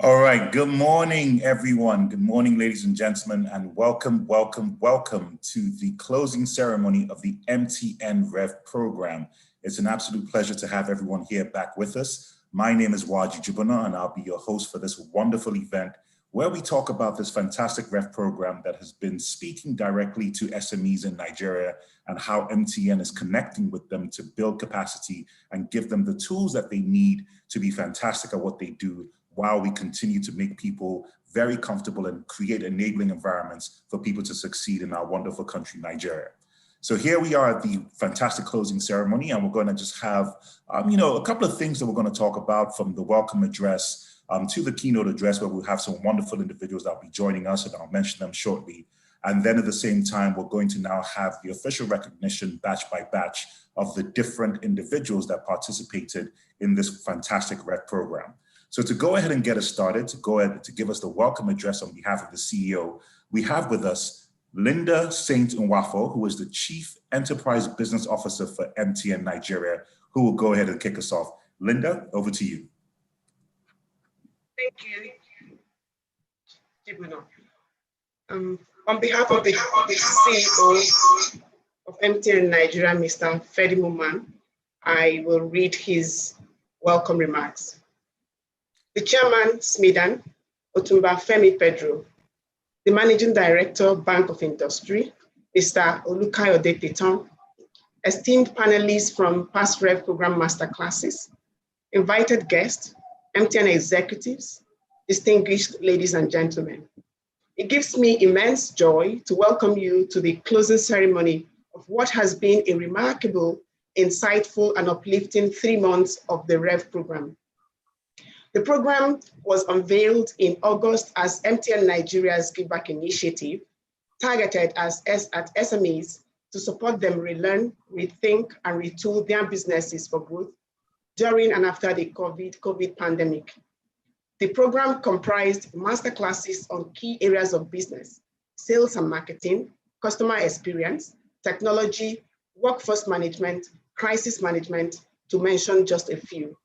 All right, good morning, everyone. Good morning, ladies and gentlemen, and welcome to the closing ceremony of the MTN Revv program. It's an absolute pleasure to have everyone here back with us. My name is Waji Jubana, and I'll be your host for this wonderful event where we talk about this fantastic Revv program that has been speaking directly to SMEs in Nigeria and how MTN is connecting with them to build capacity and give them the tools that they need to be fantastic at what they do, while we continue to make people very comfortable and create enabling environments for people to succeed in our wonderful country, Nigeria. So here we are at the fantastic closing ceremony, and we're going to just have, a couple of things that we're going to talk about, from the welcome address to the keynote address, where we'll have some wonderful individuals that will be joining us, and I'll mention them shortly. And then at the same time, we're going to now have the official recognition batch by batch of the different individuals that participated in this fantastic Revv program. So to go ahead and get us started, to give us the welcome address on behalf of the CEO, we have with us Linda Saint Nwafo, who is the Chief Enterprise Business Officer for MTN Nigeria, who will go ahead and kick us off. Linda, over to you. Thank you. On behalf of the CEO of MTN Nigeria, Mr. Fedi Muman, I will read his welcome remarks. The Chairman, SMIDAN, Otumba Femi Pedro, the Managing Director, Bank of Industry, Mr. Olukayode Teton, esteemed panelists from past Revv program masterclasses, invited guests, MTN executives, distinguished ladies and gentlemen. It gives me immense joy to welcome you to the closing ceremony of what has been a remarkable, insightful, and uplifting 3 months of the Revv program. The program was unveiled in August as MTN Nigeria's Give Back initiative, targeted at SMEs to support them relearn, rethink, and retool their businesses for growth during and after the COVID pandemic. The program comprised masterclasses on key areas of business, sales and marketing, customer experience, technology, workforce management, crisis management, to mention just a few.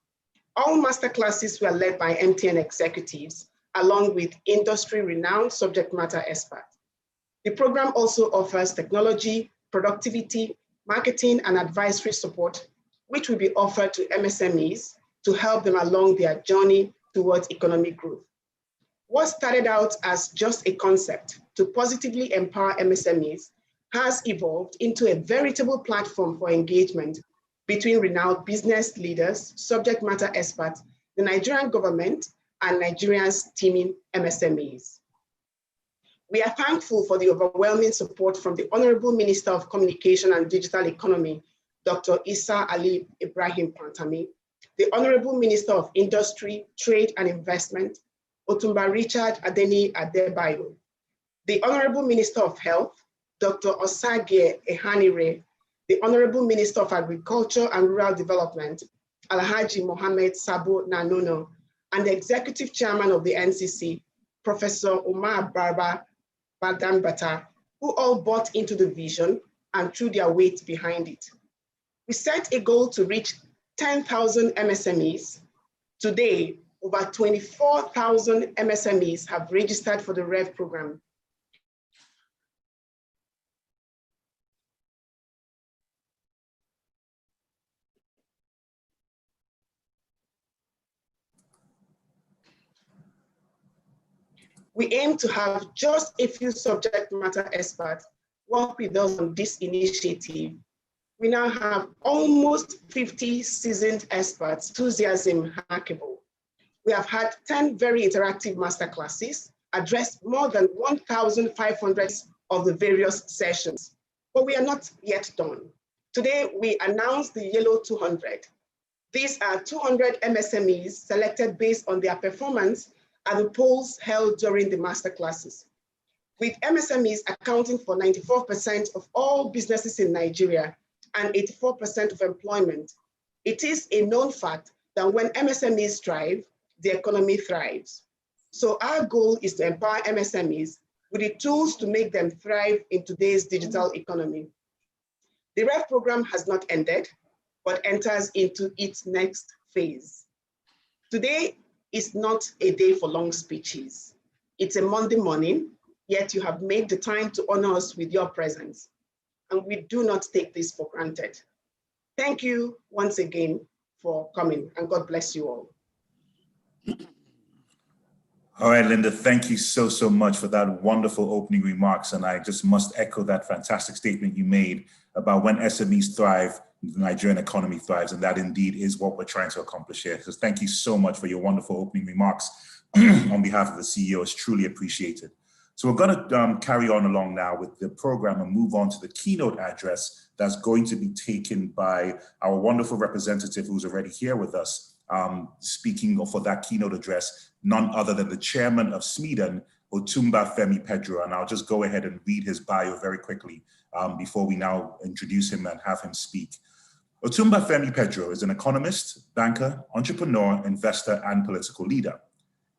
All masterclasses were led by MTN executives, along with industry-renowned subject matter experts. The program also offers technology, productivity, marketing, and advisory support, which will be offered to MSMEs to help them along their journey towards economic growth. What started out as just a concept to positively empower MSMEs has evolved into a veritable platform for engagement between renowned business leaders, subject matter experts, the Nigerian government, and Nigerians teaming MSMEs. We are thankful for the overwhelming support from the Honorable Minister of Communication and Digital Economy, Dr. Isa Ali Ibrahim Pantami, the Honorable Minister of Industry, Trade and Investment, Otumba Richard Adeni Adebayo, the Honorable Minister of Health, Dr. Osagie Ehanire, the Honorable Minister of Agriculture and Rural Development, Alhaji Mohammed Sabo Nanono, and the Executive Chairman of the NCC, Professor Umar Barba Badambata, who all bought into the vision and threw their weight behind it. We set a goal to reach 10,000 MSMEs. Today, over 24,000 MSMEs have registered for the Revv program. We aim to have just a few subject matter experts work with us on this initiative. We now have almost 50 seasoned experts, enthusiasm remarkable. We have had 10 very interactive masterclasses, addressed more than 1,500 of the various sessions, but we are not yet done. Today, we announced the Yellow 200. These are 200 MSMEs selected based on their performance at the polls held during the masterclasses. With MSMEs accounting for 94% of all businesses in Nigeria and 84% of employment, it is a known fact that when MSMEs thrive, the economy thrives. So our goal is to empower MSMEs with the tools to make them thrive in today's digital economy. The Revv program has not ended, but enters into its next phase. Today, is not a day for long speeches. It's a Monday morning, yet you have made the time to honor us with your presence. And we do not take this for granted. Thank you once again for coming, and God bless you all. All right, Linda, thank you so much for that wonderful opening remarks. And I just must echo that fantastic statement you made about when SMEs thrive, the Nigerian economy thrives, and that indeed is what we're trying to accomplish here. So thank you so much for your wonderful opening remarks on behalf of the CEO. It's truly appreciated. So we're going to carry on along now with the program and move on to the keynote address that's going to be taken by our wonderful representative who's already here with us, speaking for that keynote address, none other than the chairman of SMEDEN, Otumba Femi Pedro. And I'll just go ahead and read his bio very quickly before we now introduce him and have him speak. Otumba Femi Pedro is an economist, banker, entrepreneur, investor, and political leader.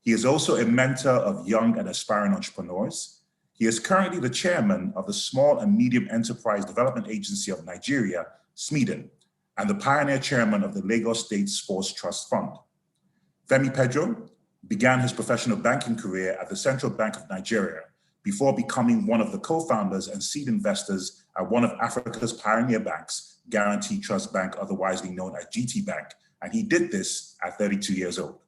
He is also a mentor of young and aspiring entrepreneurs. He is currently the chairman of the Small and Medium Enterprise Development Agency of Nigeria, SMEDEN, and the pioneer chairman of the Lagos State Sports Trust Fund. Femi Pedro began his professional banking career at the Central Bank of Nigeria before becoming one of the co-founders and seed investors at one of Africa's pioneer banks, Guarantee Trust Bank, otherwise known as GT Bank, and he did this at 32 years old.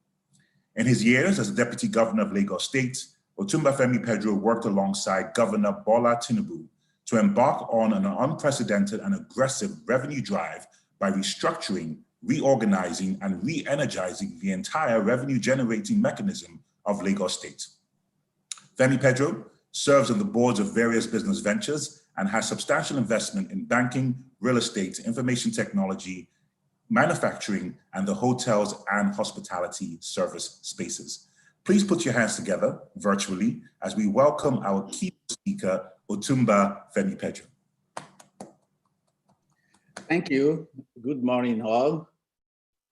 In his years as deputy governor of Lagos State, Otumba Femi Pedro worked alongside Governor Bola Tinubu to embark on an unprecedented and aggressive revenue drive by restructuring, reorganizing, and re-energizing the entire revenue-generating mechanism of Lagos State. Femi Pedro serves on the boards of various business ventures and has substantial investment in banking, real estate, information technology, manufacturing, and the hotels and hospitality service spaces. Please put your hands together virtually as we welcome our key speaker, Otumba Femi Pedro. Thank you. Good morning, all.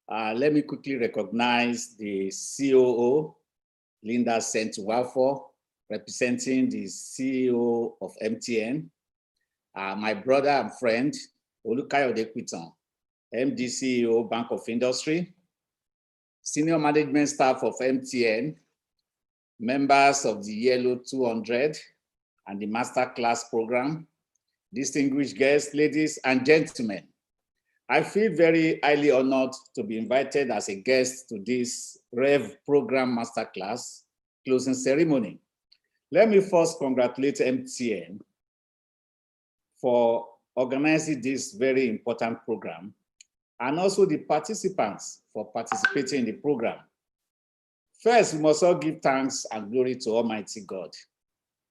Let me quickly recognize the COO, Linda Sentuwafo, representing the CEO of MTN, my brother and friend, Olukayode Kwiton, MD CEO, Bank of Industry, senior management staff of MTN, members of the Yellow 200 and the Masterclass program, distinguished guests, ladies and gentlemen. I feel very highly honored to be invited as a guest to this Revv program Masterclass closing ceremony. Let me first congratulate MTN for organizing this very important program, and also the participants for participating in the program. First, we must all give thanks and glory to Almighty God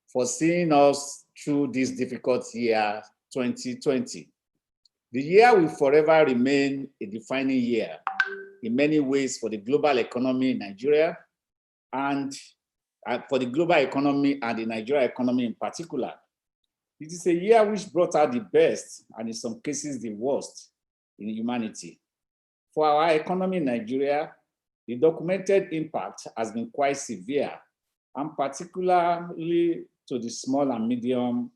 for seeing us through this difficult year, 2020. The year will forever remain a defining year in many ways for the global economy in Nigeria, and for the global economy and the Nigeria economy in particular. It is a year which brought out the best and in some cases the worst in humanity. For our economy in Nigeria, the documented impact has been quite severe, and particularly to the small and medium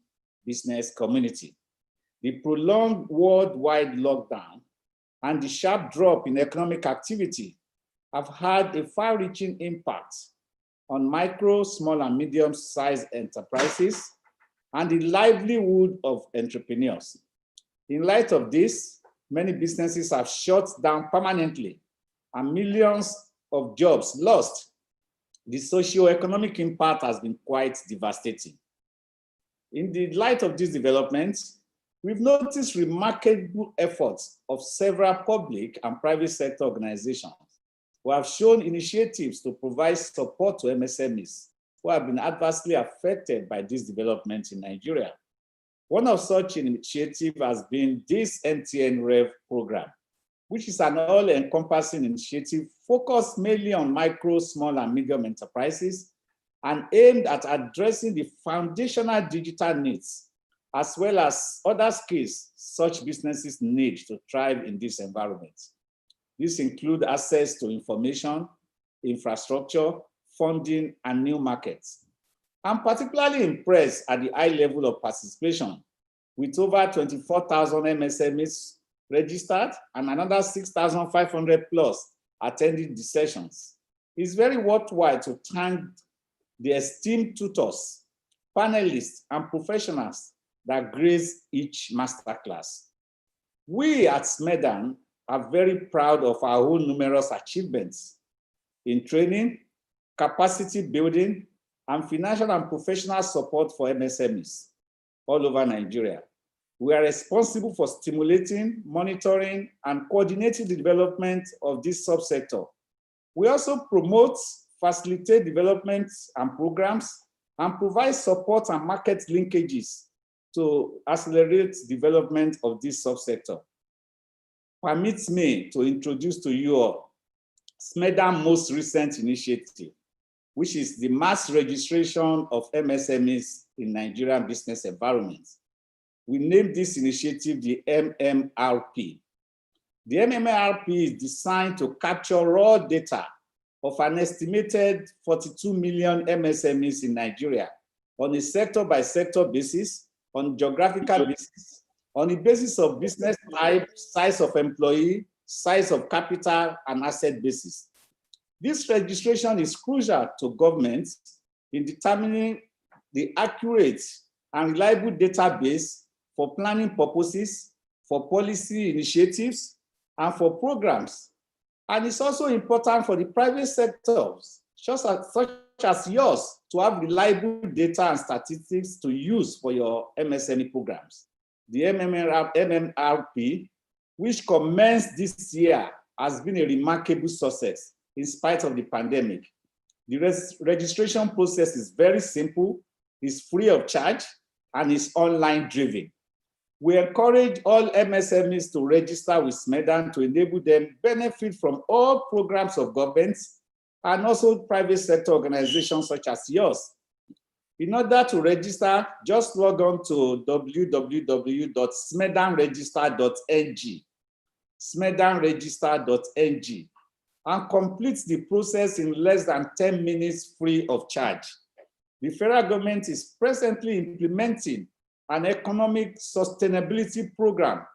business community. The prolonged worldwide lockdown and the sharp drop in economic activity have had a far-reaching impact on micro, small, and medium-sized enterprises and the livelihood of entrepreneurs. In light of this, many businesses have shut down permanently and millions of jobs lost. The socio-economic impact has been quite devastating. In the light of these developments, we've noticed remarkable efforts of several public and private sector organizations who have shown initiatives to provide support to MSMEs who have been adversely affected by these developments in Nigeria. One of such initiatives has been this MTN Revv program, which is an all-encompassing initiative focused mainly on micro, small, and medium enterprises and aimed at addressing the foundational digital needs as well as other skills such businesses need to thrive in this environment. These include access to information, infrastructure, funding, and new markets. I'm particularly impressed at the high level of participation, with over 24,000 MSMEs registered and another 6,500 plus attending the sessions. It's very worthwhile to thank the esteemed tutors, panelists, and professionals that grace each masterclass. We at Smedan are very proud of our own numerous achievements in training, capacity building, and financial and professional support for MSMEs all over Nigeria. We are responsible for stimulating, monitoring, and coordinating the development of this subsector. We also promote, facilitate development and programs, and provide support and market linkages to accelerate development of this subsector. Permit me to introduce to you all Smedan's most recent initiative, which is the mass registration of MSMEs in Nigerian business environments. We named this initiative the MMRP. The MMRP is designed to capture raw data of an estimated 42 million MSMEs in Nigeria on a sector-by-sector basis, on geographical basis, on the basis of business type, size of employee, size of capital, and asset basis. This registration is crucial to governments in determining the accurate and reliable database for planning purposes, for policy initiatives, and for programs. And it's also important for the private sectors, such as yours, to have reliable data and statistics to use for your MSME programs. The MMRP, which commenced this year, has been a remarkable success in spite of the pandemic. The registration process is very simple, is free of charge, and is online driven. We encourage all MSMEs to register with Smedan to enable them benefit from all programs of governments and also private sector organizations such as yours. In order to register, just log on to www.smedanregister.ng, smedanregister.ng, and complete the process in less than 10 minutes free of charge. The federal government is presently implementing an economic sustainability program,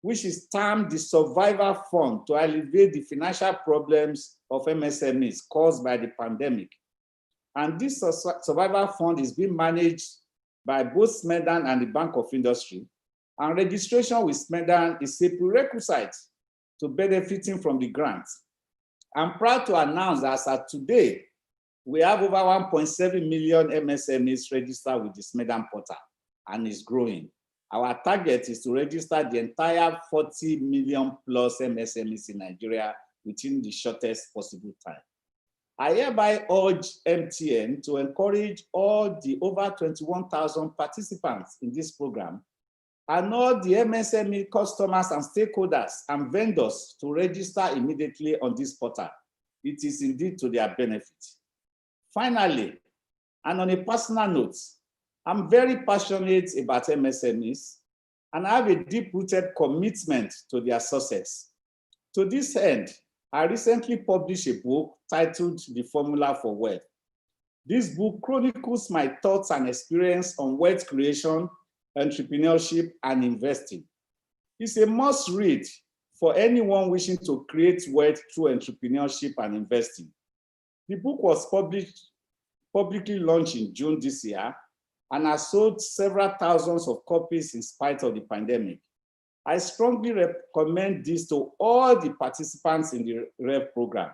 which is termed the Survivor Fund, to alleviate the financial problems of MSMEs caused by the pandemic. And this Survivor Fund is being managed by both Smedan and the Bank of Industry. And registration with Smedan is a prerequisite to benefiting from the grant. I'm proud to announce that as of today, we have over 1.7 million MSMEs registered with the Smedan portal, and is growing. Our target is to register the entire 40 million plus MSMEs in Nigeria within the shortest possible time. I hereby urge MTN to encourage all the over 21,000 participants in this program and all the MSME customers and stakeholders and vendors to register immediately on this portal. It is indeed to their benefit. Finally, and on a personal note, I'm very passionate about MSMEs, and I have a deep-rooted commitment to their success. To this end, I recently published a book titled The Formula for Wealth. This book chronicles my thoughts and experience on wealth creation, entrepreneurship, and investing. It's a must-read for anyone wishing to create wealth through entrepreneurship and investing. The book was publicly launched in June this year, and has sold several thousands of copies in spite of the pandemic. I strongly recommend this to all the participants in the Revv program.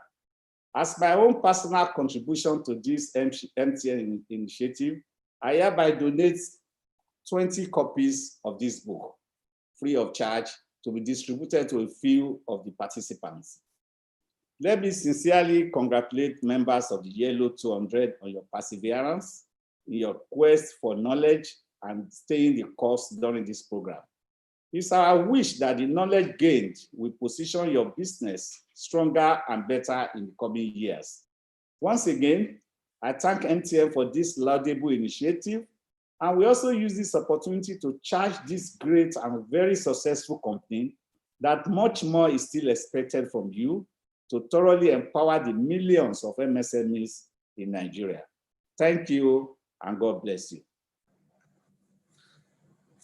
As my own personal contribution to this MTN initiative, I hereby donate 20 copies of this book, free of charge, to be distributed to a few of the participants. Let me sincerely congratulate members of the Yellow 200 on your perseverance, in your quest for knowledge, and staying the course during this program. It's our wish that the knowledge gained will position your business stronger and better in the coming years. Once again, I thank MTN for this laudable initiative, and we also use this opportunity to charge this great and very successful company that much more is still expected from you to thoroughly empower the millions of MSMEs in Nigeria. Thank you, and God bless you.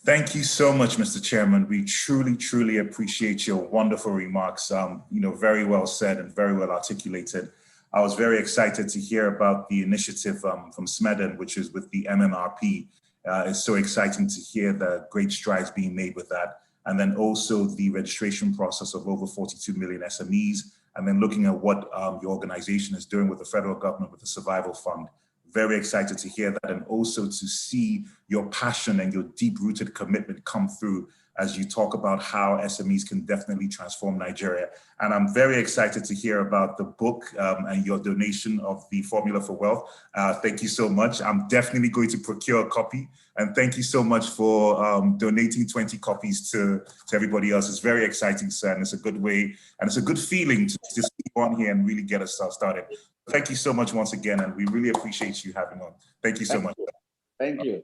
Thank you so much, Mr. Chairman. We truly, truly appreciate your wonderful remarks. Very well said and very well articulated. I was very excited to hear about the initiative from Smeden, which is with the MMRP. It's so exciting to hear the great strides being made with that. And then also the registration process of over 42 million SMEs, and then looking at what your organization is doing with the federal government with the Survival Fund. Very excited to hear that, and also to see your passion and your deep-rooted commitment come through as you talk about how SMEs can definitely transform Nigeria. And I'm very excited to hear about the book and your donation of the Formula for Wealth. Thank you so much. I'm definitely going to procure a copy. And thank you so much for donating 20 copies to everybody else. It's very exciting, sir, and it's a good way, and it's a good feeling to just keep on here and really get us started. Thank you so much once again, and we really appreciate you having on. Thank you so much. Thank you.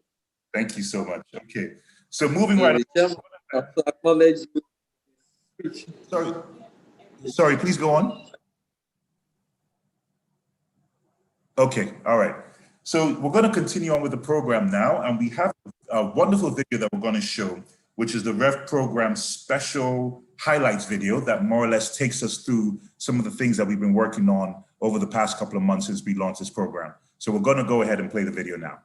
Thank you so much. Okay, so moving right on. Sorry, please go on. Okay, all right. So we're going to continue on with the program now, and we have a wonderful video that we're going to show, which is the Revv program special highlights video that more or less takes us through some of the things that we've been working on over the past couple of months since we launched this program. So we're going to go ahead and play the video now.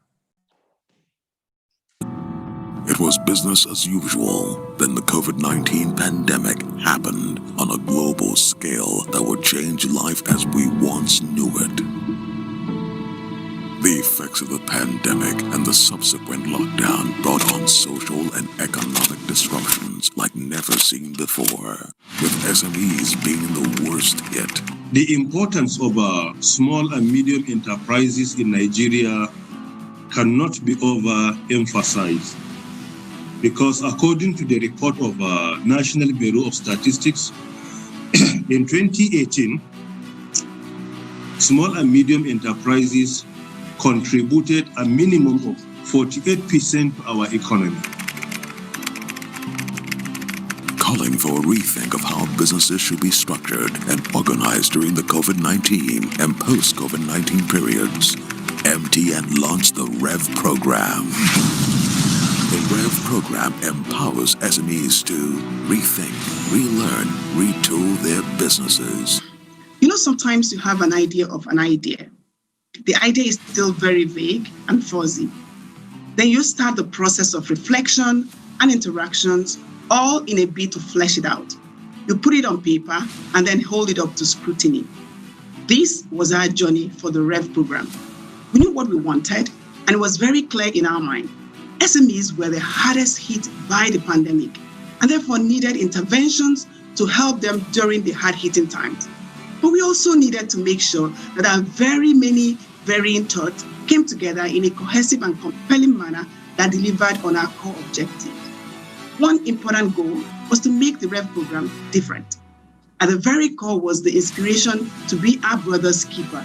It was business as usual. Then the COVID-19 pandemic happened on a global scale that would change life as we once knew it. The effects of the pandemic and the subsequent lockdown brought on social and economic disruptions like never seen before, with SMEs being the worst hit. The importance of small and medium enterprises in Nigeria cannot be overemphasized, because according to the report of National Bureau of Statistics, in 2018, small and medium enterprises contributed a minimum of 48% to our economy. Calling for a rethink of how businesses should be structured and organized during the COVID-19 and post-COVID-19 periods, MTN launched the Revv program. The Revv program empowers SMEs to rethink, relearn, retool their businesses. You know, sometimes you have an idea of an idea. The idea is still very vague and fuzzy. Then you start the process of reflection and interactions, all in a bid to flesh it out. You put it on paper and then hold it up to scrutiny. This was our journey for the Revv program. We knew what we wanted, and it was very clear in our mind. SMEs were the hardest hit by the pandemic, and therefore needed interventions to help them during the hard-hitting times. But we also needed to make sure that our very many varying thoughts came together in a cohesive and compelling manner that delivered on our core objective. One important goal was to make the Revv program different. At the very core was the inspiration to be our brother's keeper.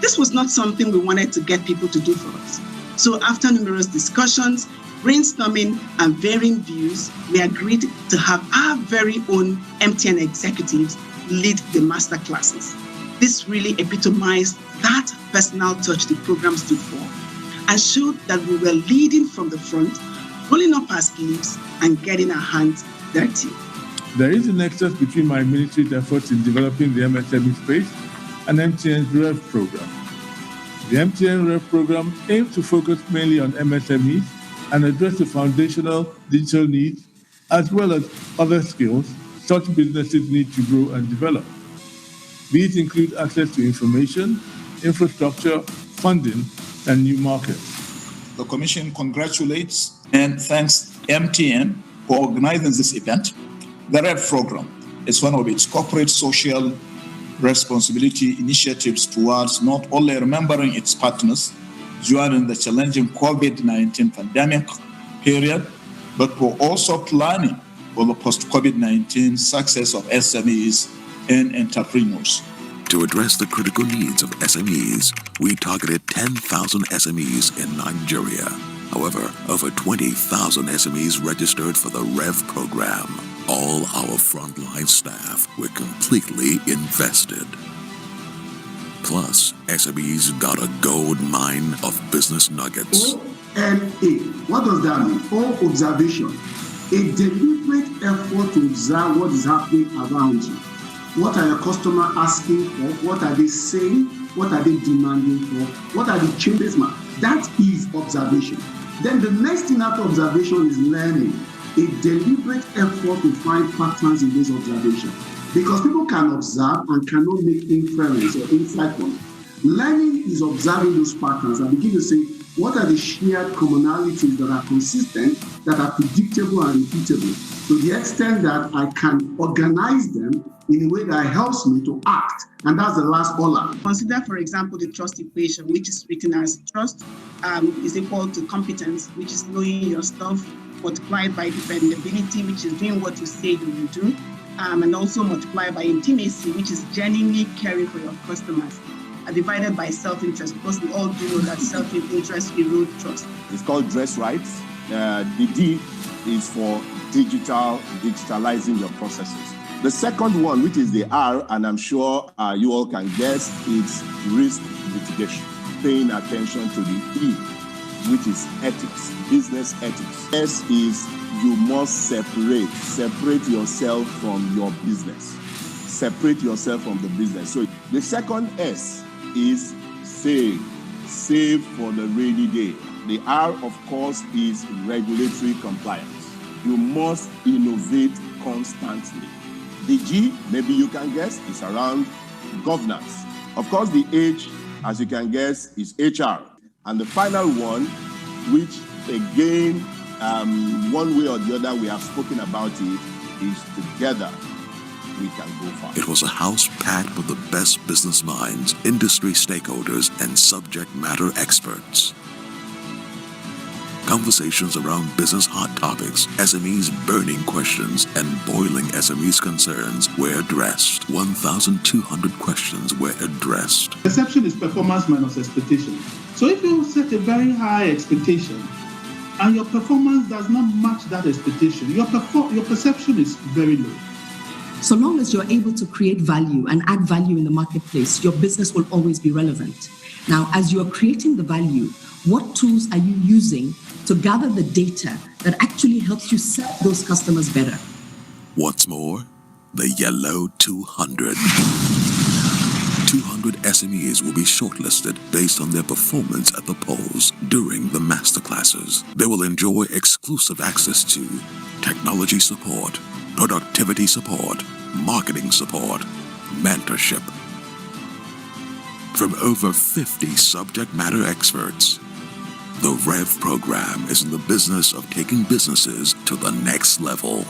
This was not something we wanted to get people to do for us. So after numerous discussions, brainstorming, and varying views, we agreed to have our very own MTN executives lead the master classes. This really epitomized that personal touch the program stood for and showed that we were leading from the front, rolling up our sleeves and getting our hands dirty. There is a nexus between my ministry's efforts in developing the MSME space and MTN's Revv program. The MTN Revv program aims to focus mainly on MSMEs and address the foundational digital needs as well as other skills such businesses need to grow and develop. These include access to information, infrastructure, funding, and new markets. The Commission congratulates and thanks MTN for organizing this event. The Revv program is one of its corporate social responsibility initiatives towards not only remembering its partners during the challenging COVID-19 pandemic period, but for also planning for the post-COVID-19 success of SMEs and entrepreneurs. To address the critical needs of SMEs, we targeted 10,000 SMEs in Nigeria. However, over 20,000 SMEs registered for the Revv program. All our frontline staff were completely invested. Plus, SMEs got a gold mine of business nuggets. OMA, what does that mean? All observation. A deliberate effort to observe what is happening around you. What are your customers asking for? What are they saying? What are they demanding for? What are the changes? That is observation. Then the next thing after observation is learning. A deliberate effort to find patterns in those observations. Because people can observe and cannot make inference or insight from it. Learning is observing those patterns and begin to say, what are the shared commonalities that are consistent, that are predictable and repeatable, to the extent that I can organize them in a way that helps me to act. And that's the last OLA. Consider, for example, the trust equation, which is written as trust is equal to competence, which is knowing your stuff, multiplied by dependability, which is doing what you say you will do, and also multiplied by intimacy, which is genuinely caring for your customers, divided by self-interest, because we all do know that self-interest erodes trust. It's called dress rights. The D is for digitalizing your processes. The second one, which is the R, and I'm sure you all can guess, it's risk mitigation. Paying attention to the E, which is ethics, business ethics. S is you must separate yourself from your business. Separate yourself from the business. So the second S is save for the rainy day. The R, of course, is regulatory compliance. You must innovate constantly. The G, maybe you can guess, is around governance. Of course, the H, as you can guess, is HR. And the final one, which again, one way or the other, we have spoken about it, is together we can go far. It was a house packed with the best business minds, industry stakeholders, and subject matter experts. Conversations around business hot topics, SMEs' burning questions, and boiling SMEs' concerns were addressed. 1,200 questions were addressed. Perception is performance minus expectation. So if you set a very high expectation and your performance does not match that expectation, your perception is very low. So long as you're able to create value and add value in the marketplace, your business will always be relevant. Now, as you're creating the value, what tools are you using to gather the data that actually helps you serve those customers better? What's more, the Yellow 200. 200 SMEs will be shortlisted based on their performance at the polls during the masterclasses. They will enjoy exclusive access to technology support, productivity support, marketing support, mentorship from over 50 subject matter experts. The Revv program is in the business of taking businesses to the next level.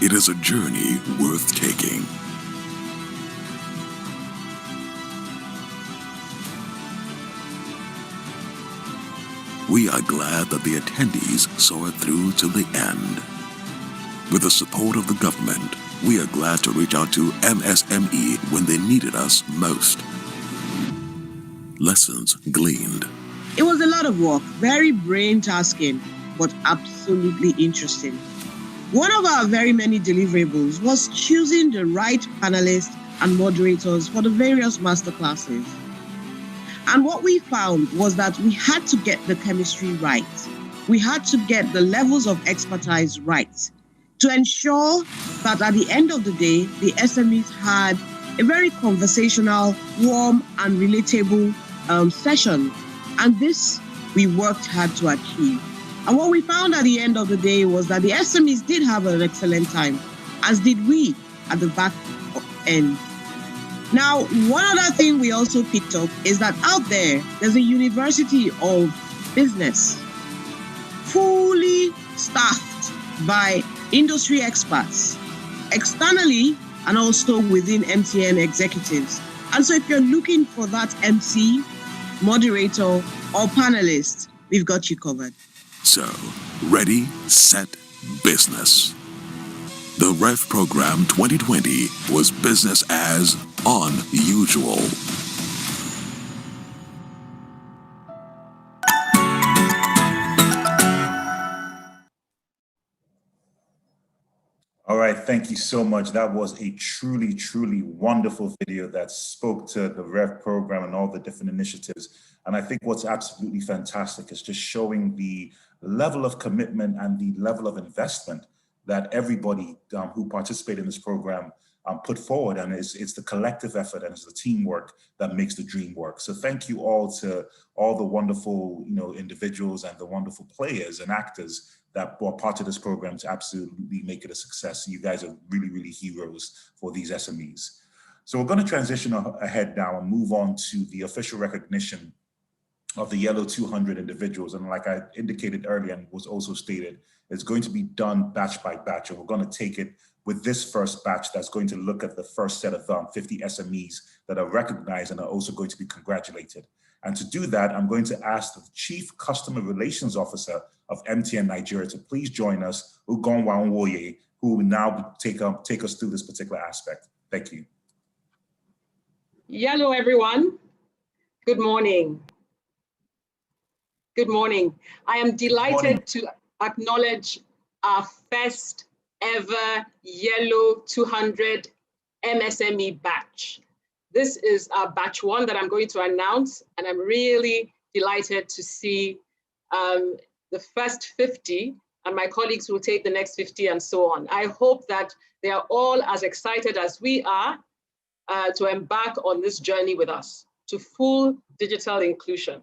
It is a journey worth taking. We are glad that the attendees saw it through to the end. With the support of the government, we are glad to reach out to MSME when they needed us most. Lessons gleaned. It was a lot of work, very brain-tasking, but absolutely interesting. One of our very many deliverables was choosing the right panelists and moderators for the various masterclasses. And what we found was that we had to get the chemistry right. We had to get the levels of expertise right to ensure that at the end of the day, the SMEs had a very conversational, warm, and relatable session. And this we worked hard to achieve. And what we found at the end of the day was that the SMEs did have an excellent time, as did we at the back end. Now, one other thing we also picked up is that out there's a university of business, fully staffed by industry experts, externally and also within MTN executives. And so if you're looking for that MC, moderator, or panelist, we've got you covered. So, ready, set, business. The Revv Program 2020 was business as unusual. All right, thank you so much. That was a truly, truly wonderful video that spoke to the Revv program and all the different initiatives. And I think what's absolutely fantastic is just showing the level of commitment and the level of investment that everybody who participated in this program put forward, and it's the collective effort and it's the teamwork that makes the dream work. So thank you all to all the wonderful individuals and the wonderful players and actors that were part of this program to absolutely make it a success. You guys are really, really heroes for these SMEs. So we're going to transition ahead now and move on to the official recognition of the Yellow 200 individuals. And like I indicated earlier and was also stated, it's going to be done batch by batch, and we're going to take it with this first batch that's going to look at the first set of 50 SMEs that are recognized and are also going to be congratulated. And to do that, I'm going to ask the Chief Customer Relations Officer of MTN Nigeria to please join us, Ugon Wanwoye, who will now take us through this particular aspect. Thank you. Hello, everyone. Good morning. Good morning. I am delighted to acknowledge our first ever Yellow 200 MSME batch. This is our batch 1 that I'm going to announce, and I'm really delighted to see the first 50, and my colleagues will take the next 50 and so on. I hope that they are all as excited as we are to embark on this journey with us to full digital inclusion.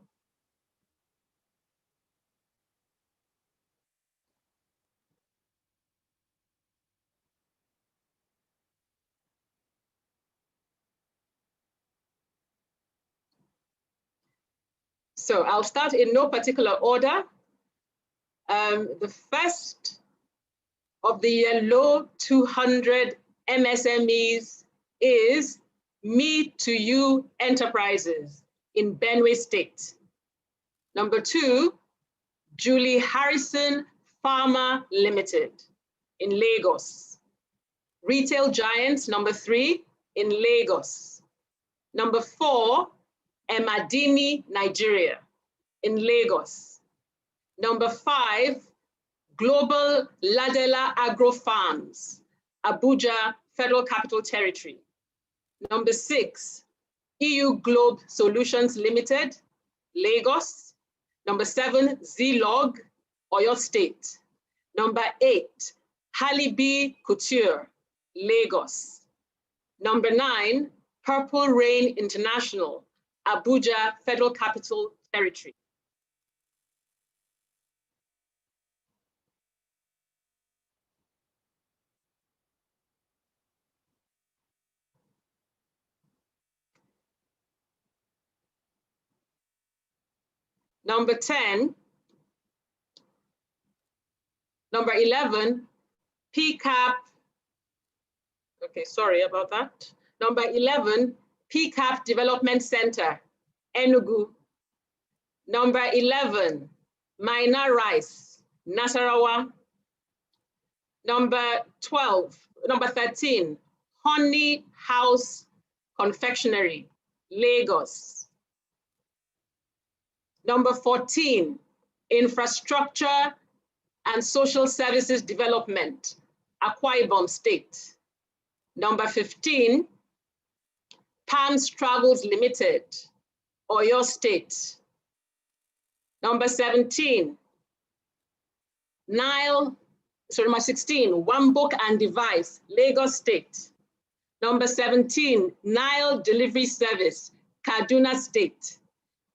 So I'll start in no particular order. The first of the Yellow 200 MSMEs is Me to You Enterprises in Benue State. Number 2, Julie Harrison Pharma Limited in Lagos. Retail Giants, number 3, in Lagos. Number 4, Emadini, Nigeria, in Lagos. Number 5, Global Ladela Agro Farms, Abuja, Federal Capital Territory. Number 6, EU Globe Solutions Limited, Lagos. Number 7, Zlog, Oyo State. Number 8, Halibi Couture, Lagos. Number 9, Purple Rain International, Abuja, Federal Capital Territory. Number 10, number 11, PCAP, okay, sorry about that. Number 11, PCAP Development Center, Enugu. Number 11, Minor Rice, Nasarawa. Number 13, Honey House Confectionery, Lagos. Number 14, Infrastructure and Social Services Development, Akwa Ibom State. Number 15, Palms Travels Limited, Oyo State. Number 16, Wambok and Device, Lagos State. Number 17, Nile Delivery Service, Kaduna State.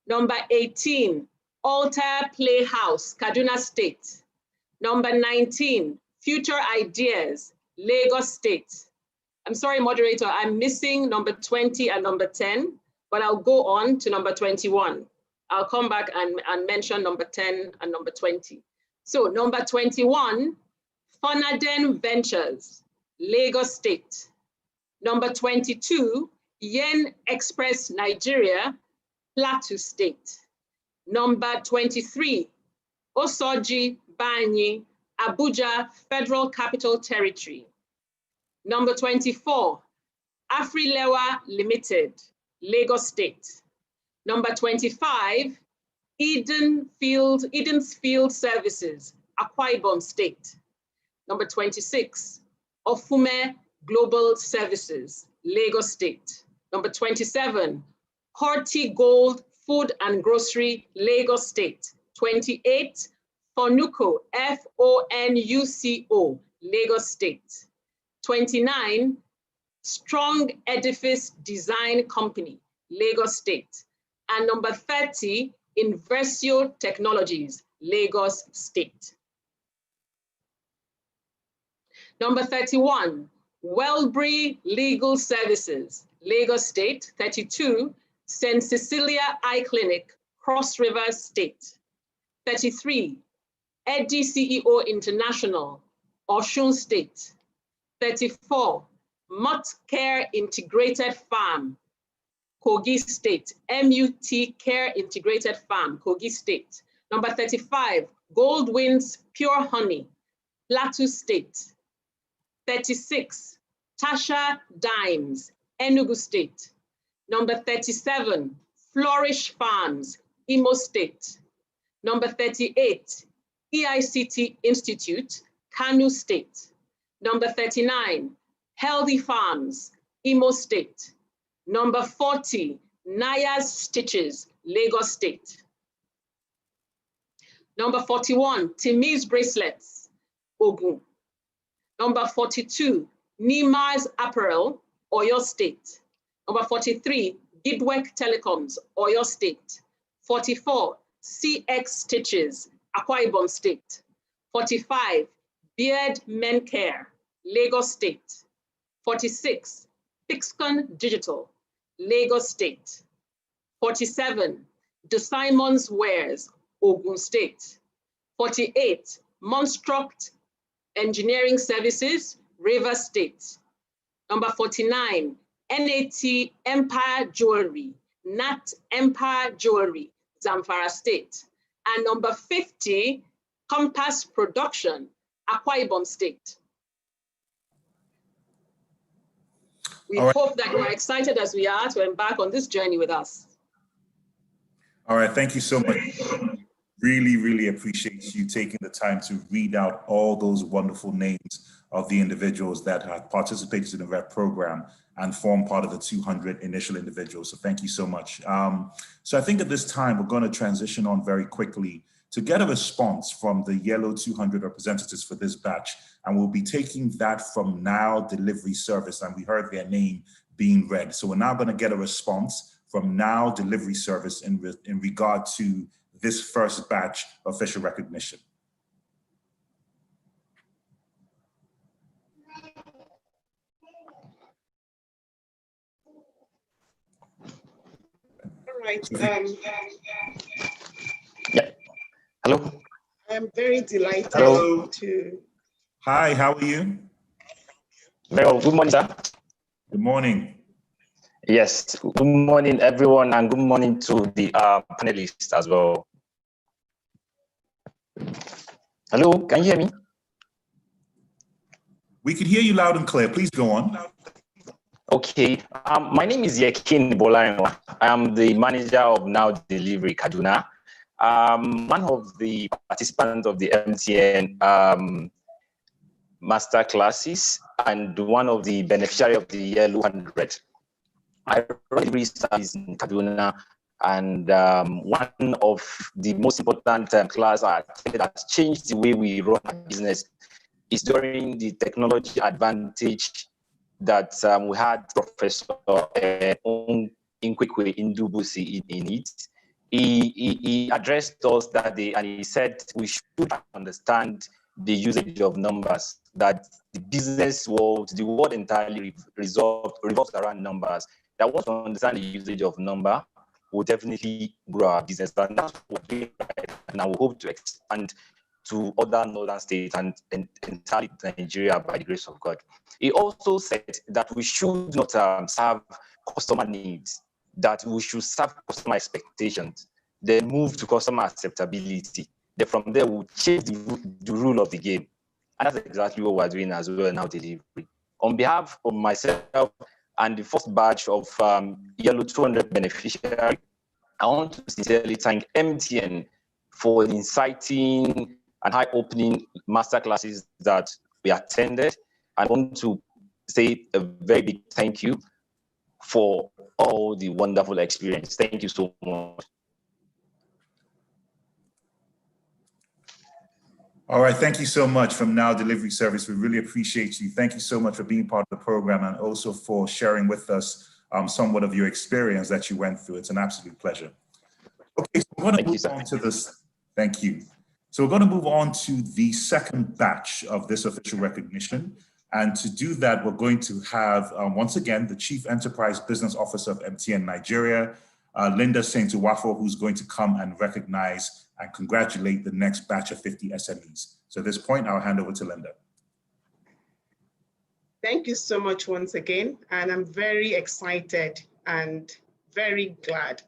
Number 18, Altar Playhouse, Kaduna State. Number 19, Future Ideas, Lagos State. I'm sorry, moderator, I'm missing number 20 and number 10, but I'll go on to number 21. I'll come back and mention number 10 and number 20. So number 21, Fonaden Ventures, Lagos State. Number 22, Yen Express Nigeria, Plateau State. Number 23, Osoji Banyi, Abuja, Federal Capital Territory. Number 24, Afrilewa Limited, Lagos State. Number 25, Eden's Field Services, Akwa Ibom State. Number 26, Ofume Global Services, Lagos State. Number 27, Horti Gold Food and Grocery, Lagos State. 28, Fonuco, F-O-N-U-C-O, Lagos State. 29, Strong Edifice Design Company, Lagos State. And number 30, Inversio Technologies, Lagos State. Number 31, Welbury Legal Services, Lagos State. 32, St. Cecilia Eye Clinic, Cross River State. 33, Eddie CEO International, Osun State. 34, Mutt Care Integrated Farm, Kogi State. MUT Care Integrated Farm, Kogi State. Number 35, Goldwinds Pure Honey, Plateau State. 36, Tasha Dimes, Enugu State. Number 37, Flourish Farms, Imo State. Number 38, EICT Institute, Kano State. Number 39, Healthy Farms, Imo State. Number 40, Naya's Stitches, Lagos State. Number 41, Timmy's Bracelets, Ogun. Number 42, Nima's Apparel, Oyo State. Number 43, Gidwek Telecoms, Oyo State. 44, CX Stitches, Akwa Ibom State. 45, Beard Men Care, Lagos State. 46, Pixcon Digital, Lagos State. 47, De Simon's Wares, Ogun State. 48, Monstruct Engineering Services, Rivers State. Number 49, NAT Empire Jewelry, Nat Empire Jewelry, Zamfara State. And number 50, Compass Production, Akwa Ibom State. We hope that you are excited as we are to embark on this journey with us. All right, thank you so much. Really, really appreciate you taking the time to read out all those wonderful names of the individuals that have participated in the Revv program and form part of the 200 initial individuals. So thank you so much. So I think at this time, we're going to transition on very quickly to get a response from the yellow 200 representatives for this batch. And we'll be taking that from Now Delivery Service, and we heard their name being read. So we're now going to get a response from Now Delivery Service in regard to this first batch official recognition. All right. Yeah. Hello. I'm very delighted to. Hi, how are you? Very well. Good morning, sir. Good morning. Yes. Good morning, everyone, and good morning to the panelists as well. Hello, can you hear me? We can hear you loud and clear. Please go on. Okay. My name is Yekin Bolaimo. I am the manager of Now Delivery Kaduna. One of the participants of the MTN master classes and one of the beneficiaries of the Yellow 100. I run delivery service in Kaduna, and one of the most important class I attended that changed the way we run our business is during the technology advantage that we had Professor Inkwekwe Indubusi in it. He addressed us that day, and he said we should understand the usage of numbers, that the business world, the world entirely revolves around numbers. That once we understand the usage of number, we'll definitely grow our business. And that's what we're doing right now. We hope to expand to other northern states and entirely Nigeria by the grace of God. He also said that we should not serve customer needs, that we should serve customer expectations, then move to customer acceptability. Then from there, we'll change the rule of the game. And that's exactly what we're doing as well Now Delivery. On behalf of myself and the first batch of Yellow 200 beneficiaries, I want to sincerely thank MTN for the inciting and eye-opening masterclasses that we attended. I want to say a very big thank you for all the wonderful experience. Thank you so much. All right, thank you so much from Now Delivery Service. We really appreciate you. Thank you so much for being part of the program and also for sharing with us somewhat of your experience that you went through. It's an absolute pleasure. Okay, so we're going to move on to this. Thank you. So we're going to move on to the second batch of this official recognition. And to do that, we're going to have, once again, the Chief Enterprise Business Officer of MTN Nigeria, Linda Saint-Uwafo, who's going to come and recognize and congratulate the next batch of 50 SMEs. So at this point, I'll hand over to Linda. Thank you so much once again. And I'm very excited and very glad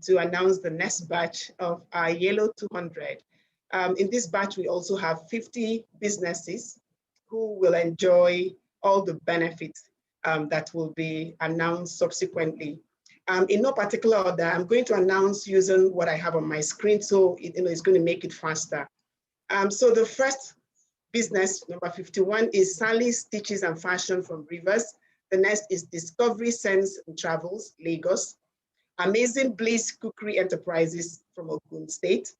to announce the next batch of our Yellow 200. In this batch, we also have 50 businesses who will enjoy all the benefits that will be announced subsequently. In no particular order, I'm going to announce using what I have on my screen, so it's going to make it faster. So the first business, number 51, is Sally Stitches and Fashion from Rivers. The next is Discovery Sense and Travels, Lagos. Amazing Bliss Cookery Enterprises from Ogun State.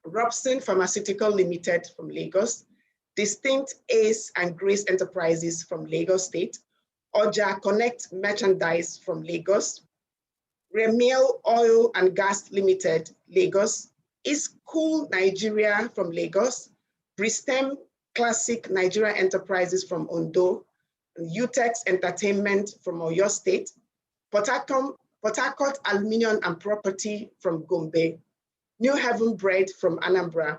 Robson Pharmaceutical Limited from Lagos. Distinct Ace and Grace Enterprises from Lagos State. Oja Connect Merchandise from Lagos. Remiel Oil and Gas Limited, Lagos. Is Cool Nigeria from Lagos. Bristem Classic Nigeria Enterprises from Ondo. Utex Entertainment from Oyo State. Port Harcourt Aluminium and Property from Gombe. New Heaven Bread from Anambra.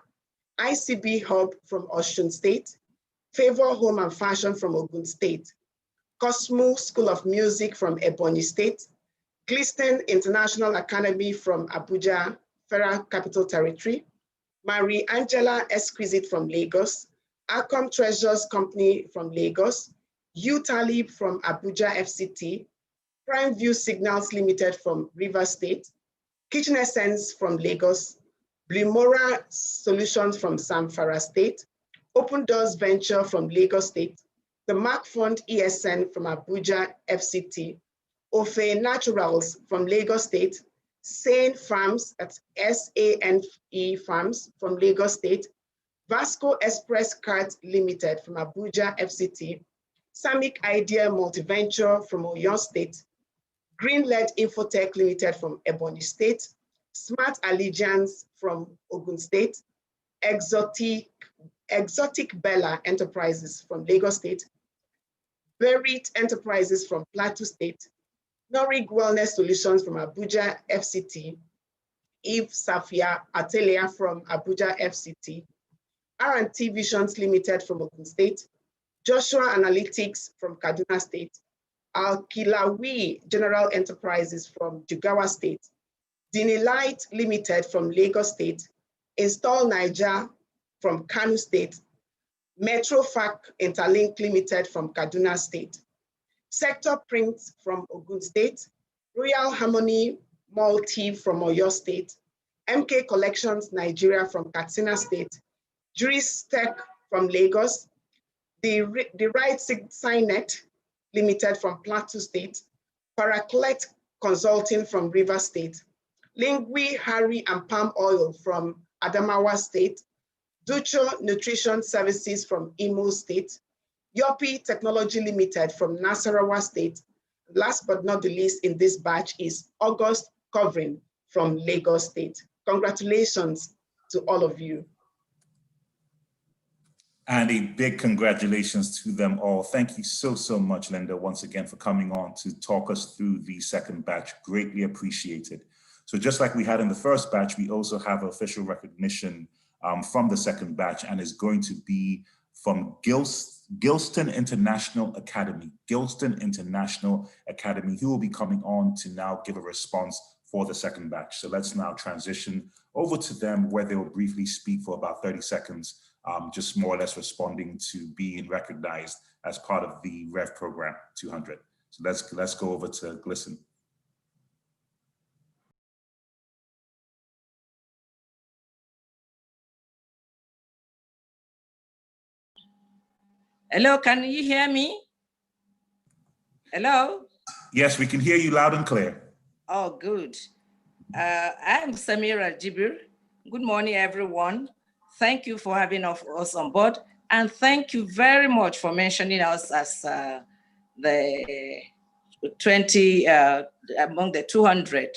ICB Hub from Osun State. Favor Home and Fashion from Ogun State. Cosmo School of Music from Ebonyi State. Glisten International Academy from Abuja, Federal Capital Territory. Marie Angela Exquisite from Lagos. Acom Treasures Company from Lagos. U-Talib from Abuja FCT. Prime View Signals Limited from River State. Kitchen Essence from Lagos. Blimora Solutions from Zamfara State. Open Doors Venture from Lagos State. The Mark Fund ESN from Abuja FCT. Ofe Naturals from Lagos State. Sane Farms, that's SANE Farms from Lagos State. Vasco Express Cards Limited from Abuja FCT. Samic Idea Multiventure from Oyo State. Green-led Infotech Limited from Ebonyi State. Smart Allegiance from Ogun State. Exotic Bella Enterprises from Lagos State. Berit Enterprises from Plateau State. Norig Wellness Solutions from Abuja FCT. Eve Safia Atelier from Abuja FCT. R&T Visions Limited from Ogun State. Joshua Analytics from Kaduna State. Alkilawi General Enterprises from Jigawa State. Dinilite Limited from Lagos State. Install Niger from Kano State. Metrofac Interlink Limited from Kaduna State. Sector Prints from Ogun State. Royal Harmony Multi from Oyo State. MK Collections Nigeria from Katsina State. Juris Tech from Lagos. The Right Signet Limited from Plateau State. Paraclet Consulting from River State. Lingui, Harry and Palm Oil from Adamawa State. Ducho Nutrition Services from Imo State. Yopi Technology Limited from Nasarawa State. Last but not the least in this batch is August Covering from Lagos State. Congratulations to all of you. And a big congratulations to them all. Thank you so much, Linda, once again for coming on to talk us through the second batch. Greatly appreciated. So just like we had in the first batch, we also have official recognition from the second batch, and is going to be from Gilston International Academy. Gilston International Academy, who will be coming on to now give a response for the second batch. So let's now transition over to them, where they will briefly speak for about 30 seconds, just more or less responding to being recognized as part of the Revv program 200. So let's go over to Gilston. Hello, can you hear me? Hello? Yes, we can hear you loud and clear. Oh, good. I'm Samira Jibir. Good morning, everyone. Thank you for having us on board. And thank you very much for mentioning us as the 20, among the 200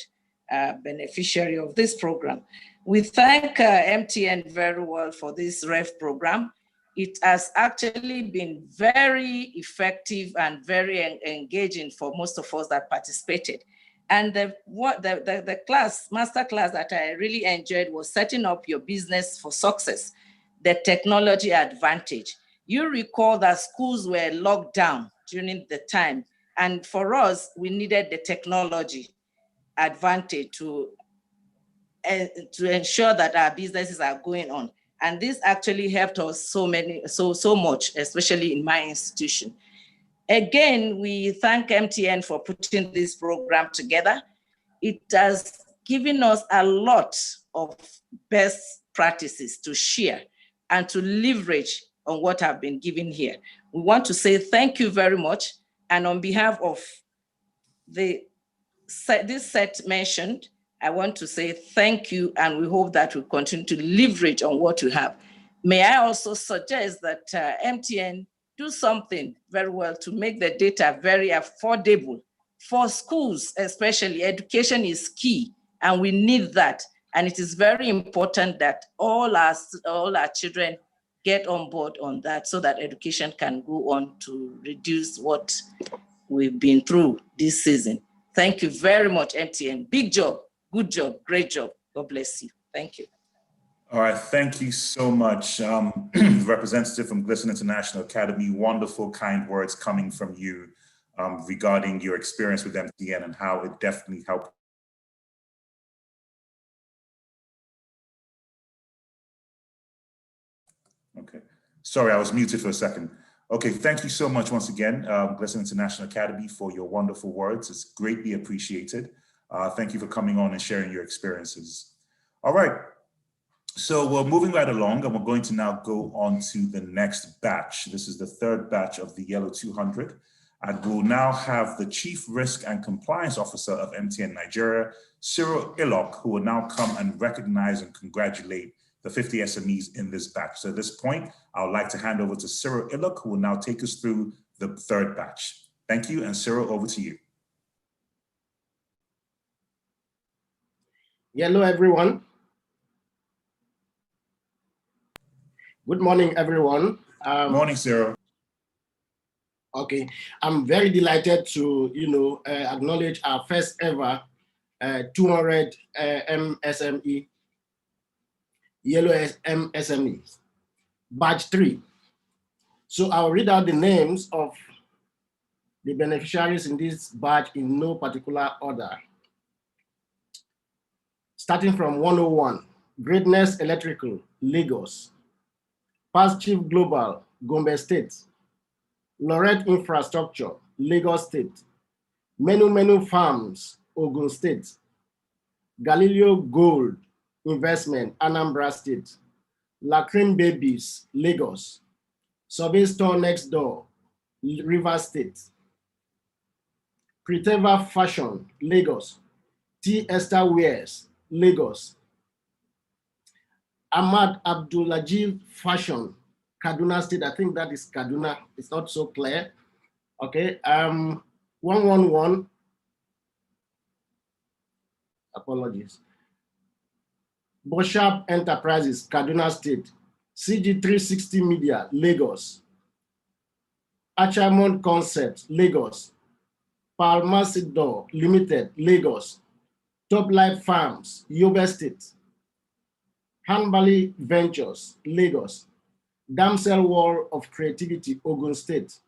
beneficiary of this program. We thank MTN very well for this Revv program. It has actually been very effective and very engaging for most of us that participated. And the class, master class that I really enjoyed was setting up your business for success, the technology advantage. You recall that schools were locked down during the time. And for us, we needed the technology advantage to ensure that our businesses are going on. And this actually helped us so much, especially in my institution. Again, we thank MTN for putting this program together. It has given us a lot of best practices to share and to leverage on what I've been given here. We want to say thank you very much. And on behalf of this set mentioned, I want to say thank you, and we hope that we continue to leverage on what we have. May I also suggest that MTN do something very well to make the data very affordable for schools, especially. Education is key, and we need that. And it is very important that all our children get on board on that, so that education can go on to reduce what we've been through this season. Thank you very much, MTN. Big job, good job, great job. God bless you. Thank you. All right, thank you so much. Representative from Glisson International Academy, wonderful, kind words coming from you regarding your experience with MTN and how it definitely helped. Okay, sorry, I was muted for a second. Okay, thank you so much once again, Glisson International Academy, for your wonderful words. It's greatly appreciated. Thank you for coming on and sharing your experiences. All right, so we're moving right along, and we're going to now go on to the next batch. This is the third batch of the Yellow 200, and we'll now have the Chief Risk and Compliance Officer of MTN Nigeria, Cyril Ilok, who will now come and recognize and congratulate the 50 SMEs in this batch. So at this point, I would like to hand over to Cyril Ilok, who will now take us through the third batch. Thank you, and Cyril, over to you. Hello, everyone. Good morning, everyone. Morning, Cyril. Okay, I'm very delighted to, acknowledge our first ever 200 MSME, Yellow MSMEs, batch 3. So I'll read out the names of the beneficiaries in this batch in no particular order. Starting from 101, Greatness Electrical, Lagos. Past Chief Global, Gombe State. Lorette Infrastructure, Lagos State. Menu Farms, Ogun State. Galileo Gold Investment, Anambra State. Lacrim Babies, Lagos. Survey Store Next Door, River State. Priteva Fashion, Lagos. T. Esther Wears, Lagos. Ahmad Abdulajib Fashion, Kaduna State. I think that is Kaduna. It's not so clear. Okay. 111. Apologies. Boshap Enterprises, Kaduna State. CG360 Media, Lagos. Achamont Concepts, Lagos. Palmacidor Limited, Lagos. Top Life Farms, Yobe State. Hanbali Ventures, Lagos. Damsel Wall of Creativity, Ogun State.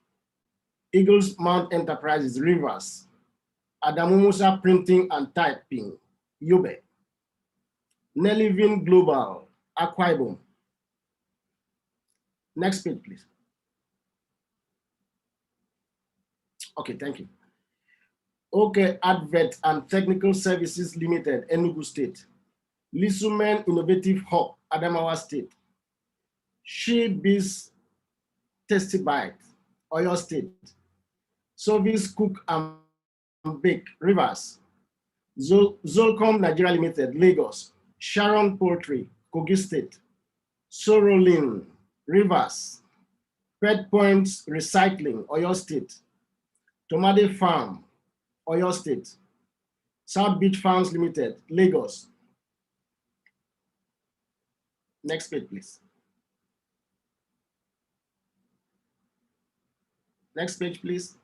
Eagles Mount Enterprises, Rivers. Adamu Musa Printing and Typing, Yobe. Nellyvin Global, Akwa Ibom. Next page, please. Okay, thank you. Okay, Advert and Technical Services Limited, Enugu State. Lisumen Innovative Hub, Adamawa State. She Biz Tasty Bite, Oyo State. Service Cook and Bake, Rivers. Zolcom Nigeria Limited, Lagos. Sharon Poultry, Kogi State. Sorolin, Rivers, Pet Points Recycling, Oyo State, Tomade Farm, Oyo State, South Beach Farms Limited, Lagos. Next page, please. Next page, please.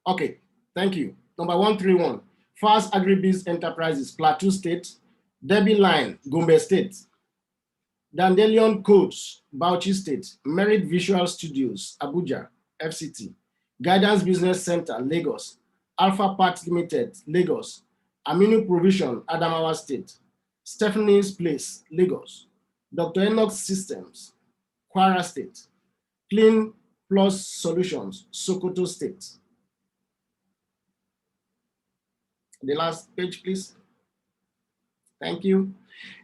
Okay, thank you. Number 131, Fast Agribiz Enterprises, Plateau State, Debbie Line, Gombe State, Dandelion Codes, Bauchi State, Merit Visual Studios, Abuja, FCT, Guidance Business Center, Lagos, Alpha Parts Limited, Lagos, Aminu Provision, Adamawa State, Stephanie's Place, Lagos, Dr. Enoch Systems, Kwara State, Clean Plus Solutions, Sokoto State. The last page, please. Thank you.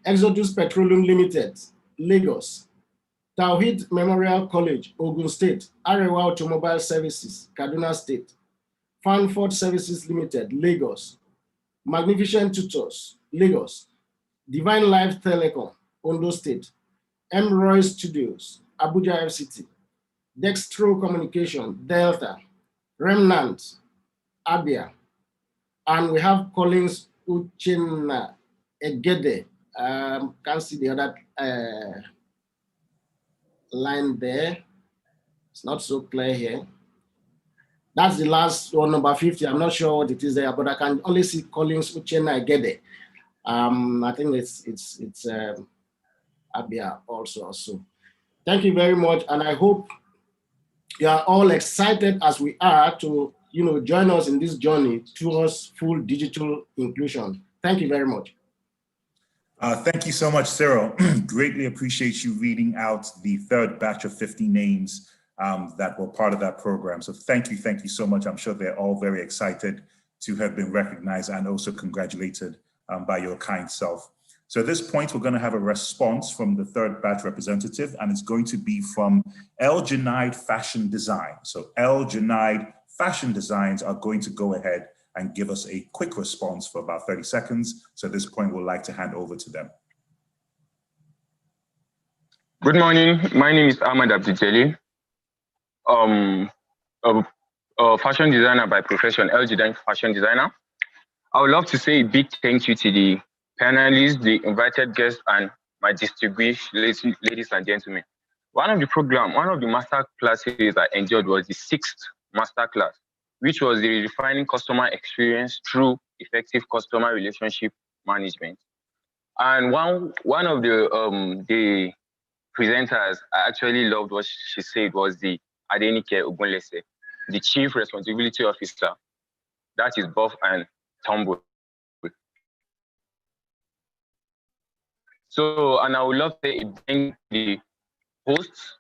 Exodus Petroleum Limited, Lagos, Tawhid Memorial College, Ogun State, Arewa Automobile Services, Kaduna State, Fanford Services Limited, Lagos, Magnificent Tutors, Lagos, Divine Life Telecom, Ondo State, M. Roy Studios, Abuja FCT, Dextro Communication, Delta, Remnant, Abia, and we have Collins Uchenna Egede. Can't see the other line there. It's not so clear here. That's the last one, number 50. I'm not sure what it is there, but I can only see Collins Uchenna Egede. I think it's Abia also. So thank you very much, and I hope you are all excited as we are to join us in this journey towards full digital inclusion. Thank you very much. Thank you so much, Cyril. Greatly appreciate you reading out the third batch of 50 names that were part of that program. So thank you so much. I'm sure they're all very excited to have been recognized and also congratulated by your kind self. So at this point, we're going to have a response from the third batch representative, and it's going to be from El Junaid Fashion Design. So El Junaid Fashion Designs are going to go ahead and give us a quick response for about 30 seconds. So at this point, we'd like to hand over to them. Good morning. My name is Ahmad Abdijeli. A fashion designer by profession, El Junaid Fashion Designer. I would love to say a big thank you to the panelists, the invited guests, and my distinguished ladies and gentlemen. One of the master classes I enjoyed was the 6th master class, which was the redefining customer experience through effective customer relationship management. And one of the presenters I actually loved what she said was the Adenike Ogunlese, the Chief Responsibility Officer. That is buff and tumble. So, and I would love to thank the hosts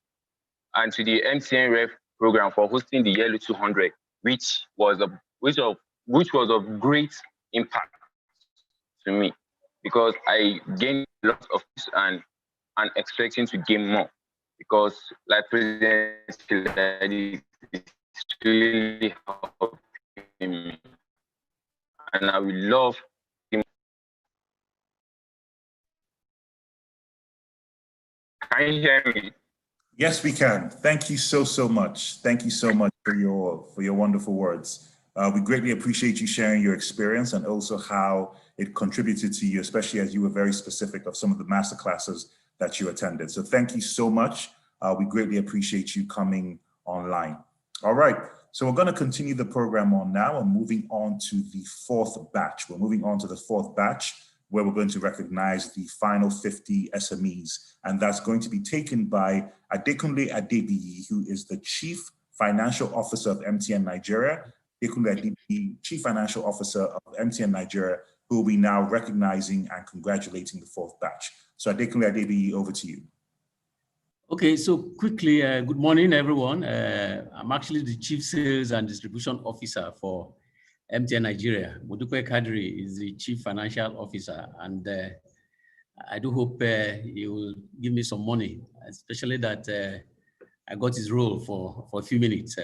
and to the MTN Revv program for hosting the Yellow 200, which was of great impact to me, because I gained a lot of this and expecting to gain more, because like President said, it's really helping me, and I would love him. Can you hear me? Yes, we can. Thank you so much. Thank you so much for your wonderful words. We greatly appreciate you sharing your experience and also how it contributed to you, especially as you were very specific of some of the master classes that you attended. So thank you so much. We greatly appreciate you coming online. All right, so we're going to continue the program on now and moving on to the 4th batch. We're moving on to the 4th batch, where we're going to recognize the final 50 SMEs. And that's going to be taken by Adekunle Adebiyi, who is the Chief Financial Officer of MTN Nigeria. Adekunle Adebiyi, Chief Financial Officer of MTN Nigeria, who will be now recognizing and congratulating the 4th batch. So Adekunle Adebiyi, over to you. Okay, so quickly, good morning, everyone. I'm actually the Chief Sales and Distribution Officer for MTN Nigeria. Modupe Kadri is the Chief Financial Officer, and I do hope he will give me some money, especially that I got his role for a few minutes.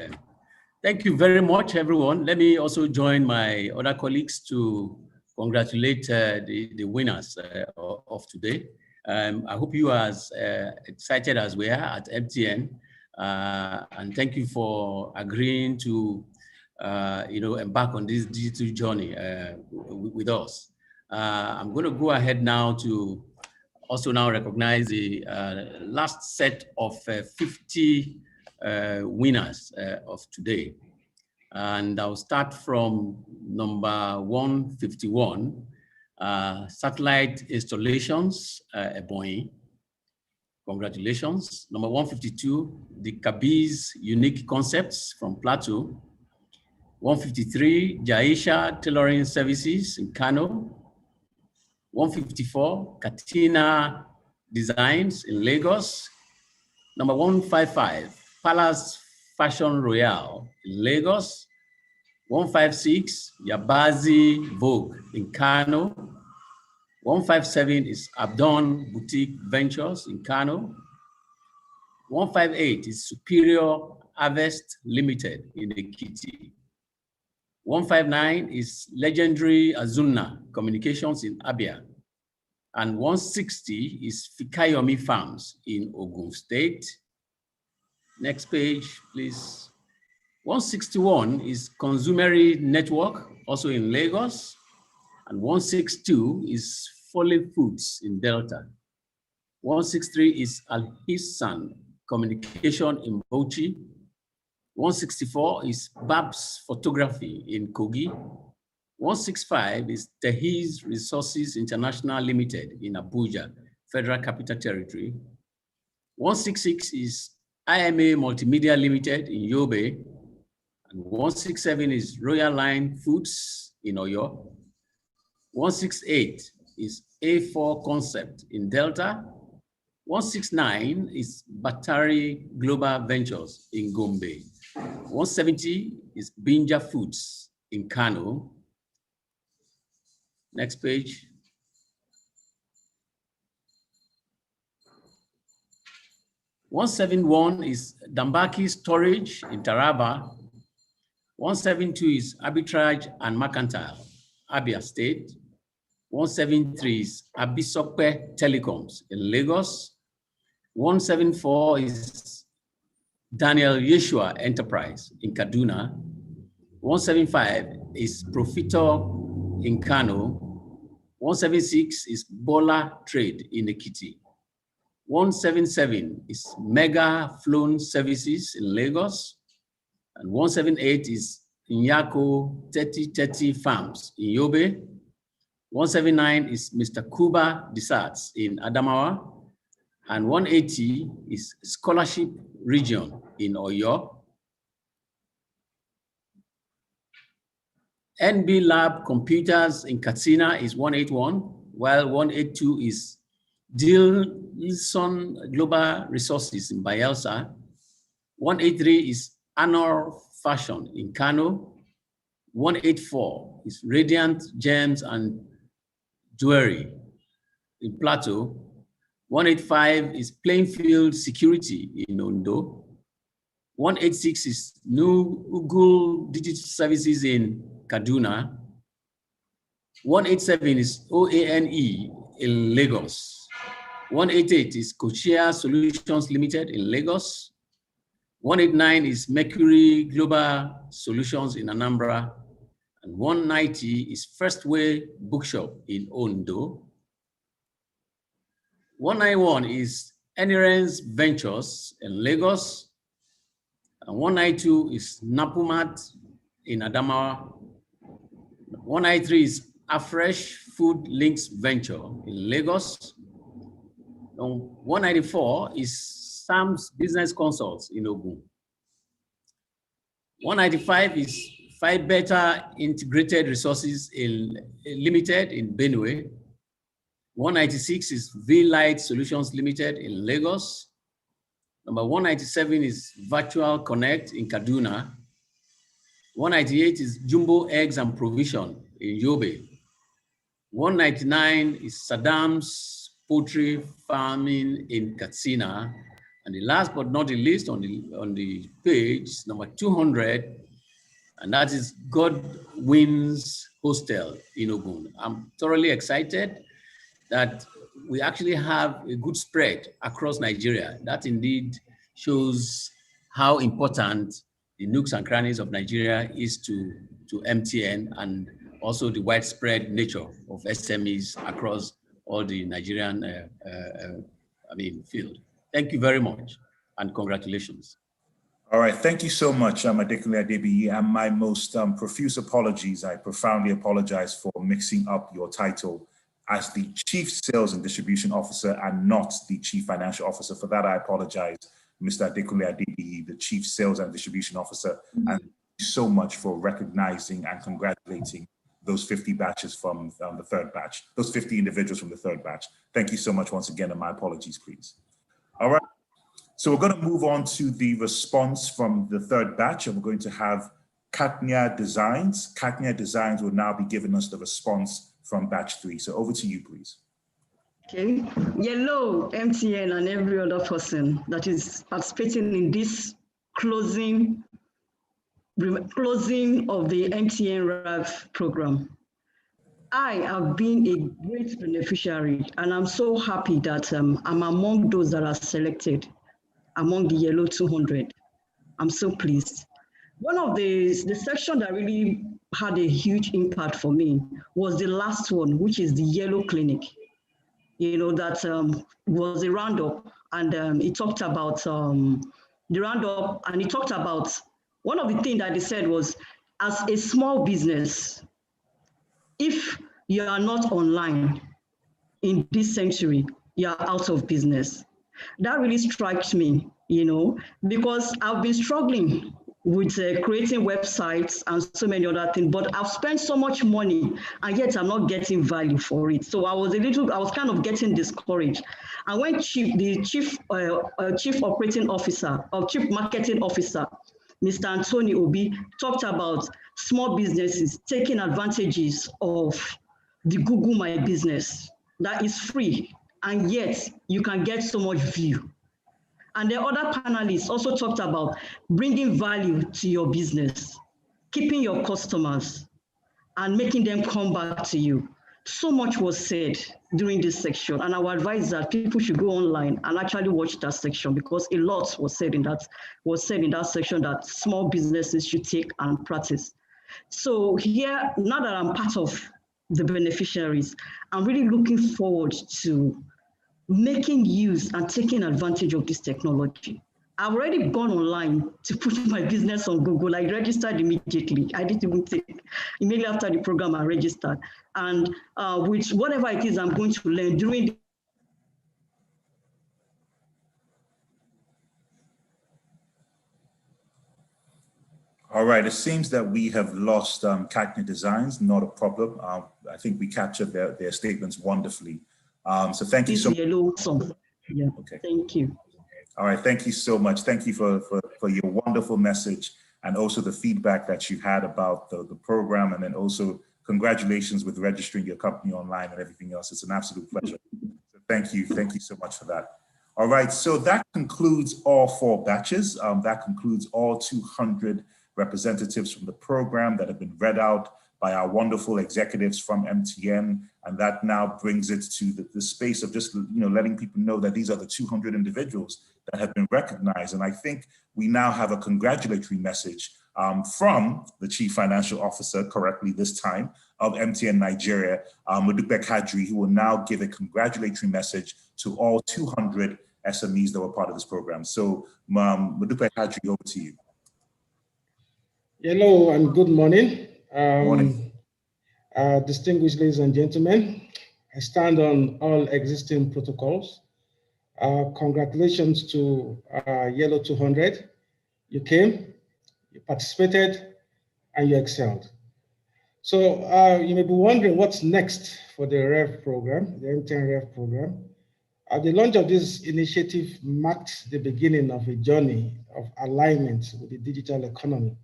Thank you very much, everyone. Let me also join my other colleagues to congratulate the winners of today. I hope you are as excited as we are at MTN, and thank you for agreeing to embark on this digital journey with us. I'm going to go ahead now to also now recognize the last set of 50 winners of today. And I'll start from number 151, satellite installations, Ebonyi. Congratulations. Number 152, the Kabiz unique concepts from Plateau. 153, Jaisha tailoring services in Kano. 154, Katina designs in Lagos. Number 155, Palace Fashion Royale in Lagos. 156, Yabazi Vogue in Kano. 157 is Abdon Boutique Ventures in Kano. 158 is Superior Harvest Limited in Ekiti. 159 is Legendary Azuna Communications in Abia. And 160 is Fikayomi Farms in Ogun State. Next page, please. 161 is Consumery Network, also in Lagos. And 162 is Foley Foods in Delta. 163 is Al-Hissan Communication in Bauchi. 164 is Babs Photography in Kogi. 165 is Tehiz Resources International Limited in Abuja, Federal Capital Territory. 166 is IMA Multimedia Limited in Yobe. And 167 is Royal Line Foods in Oyo. 168 is A4 Concept in Delta. 169 is Batari Global Ventures in Gombe. 170 is Binja Foods in Kano. Next page. $171 is Dambaki Storage in Taraba. 172 is Arbitrage and Mercantile, Abia State. 173 is Abisope Telecoms in Lagos. 174 is Daniel Yeshua Enterprise in Kaduna. 175 is Profito in Kano. 176 is Bola Trade in Ekiti. 177 is Mega Flown Services in Lagos. And 178 is Nyako 3030 Farms in Yobe. 179 is Mr. Kuba Desserts in Adamawa. And 180 is Scholarship Region in Oyo. NB Lab Computers in Katsina is 181, while 182 is Dilson Global Resources in Bayelsa. 183 is Anor Fashion in Kano. 184 is Radiant Gems and Jewelry in Plateau. 185 is Plainfield Security in Ondo. 186 is New Google Digital Services in Kaduna. 187 is OANE in Lagos. 188 is Kochia Solutions Limited in Lagos. 189 is Mercury Global Solutions in Anambra. And 190 is First Way Bookshop in Ondo. 191 is Enerence Ventures in Lagos. And 192 is Napumat in Adamawa. 193 is Afresh Food Links Venture in Lagos. And 194 is Sam's Business Consults in Ogun. 195 is Five Better Integrated Resources Limited in Benue. 196 is V-Light Solutions Limited in Lagos. Number 197 is Virtual Connect in Kaduna. 198 is Jumbo Eggs and Provision in Yobe. 199 is Saddam's Poultry Farming in Katsina. And the last but not the least on the page, number 200, and that is Godwin's hostel in Ogun. I'm thoroughly excited that we actually have a good spread across Nigeria. That indeed shows how important the nooks and crannies of Nigeria is to MTN, and also the widespread nature of SMEs across all the Nigerian field. Thank you very much, and congratulations. All right, thank you so much, Adekunle Adebiyi, and my most profuse apologies. I profoundly apologize for mixing up your title as the Chief Sales and Distribution Officer and not the Chief Financial Officer. For that, I apologize, Mr. Adekunle Adebiyi, the Chief Sales and Distribution Officer, and thank you so much for recognizing and congratulating those 50 batches from the third batch, those 50 individuals from the third batch. Thank you so much once again, and my apologies, please. All right. So we're going to move on to the response from the third batch, and we're going to have Katnia Designs. Katnia Designs will now be giving us the response from batch 3. So over to you, please. Okay. Hello, MTN and every other person that is participating in this closing of the MTN Revv program. I have been a great beneficiary, and I'm so happy that I'm among those that are selected among the yellow 200. I'm so pleased. One of the section that really had a huge impact for me was the last one, which is the yellow clinic. You know, that was a roundup, and it talked about the roundup, and it talked about one of the things that they said was, as a small business, if you are not online in this century, you are out of business. That really strikes me, you know, because I've been struggling with creating websites and so many other things, but I've spent so much money and yet I'm not getting value for it. So I was kind of getting discouraged. And when the chief operating officer or chief marketing officer, Mr. Anthony Obi, talked about small businesses taking advantages of the Google My Business that is free, and yet you can get so much view. And the other panelists also talked about bringing value to your business, keeping your customers, and making them come back to you. So much was said during this section, and I would advise that people should go online and actually watch that section, because a lot was said in that section that small businesses should take and practice. So here, now that I'm part of the beneficiaries, I'm really looking forward to making use and taking advantage of this technology. I've already gone online to put my business on Google. I registered immediately. I didn't even take, immediately after the program, I registered. And with whatever it is I'm going to learn during the All right, it seems that we have lost Katnia Designs, not a problem. I think we captured their statements wonderfully. So thank you so much. Yeah, okay. Thank you. All right, thank you so much. Thank you for your wonderful message, and also the feedback that you had about the program, and then also congratulations with registering your company online and everything else. It's an absolute pleasure. So thank you so much for that. All right, so that concludes all 4 batches. That concludes all 200 representatives from the program that have been read out by our wonderful executives from MTN, and that now brings it to the space of just letting people know that these are the 200 individuals that have been recognized. And I think we now have a congratulatory message from the Chief Financial Officer, correctly this time, of MTN Nigeria, Modupe Kadri, who will now give a congratulatory message to all 200 SMEs that were part of this program. So Modupe Kadri, over to you. Hello and good morning. Morning. Distinguished ladies and gentlemen, I stand on all existing protocols. Congratulations to Yellow 200. You came, you participated, and you excelled. So you may be wondering what's next for the Revv program, the MTN Revv program. The launch of this initiative marked the beginning of a journey of alignment with the digital economy.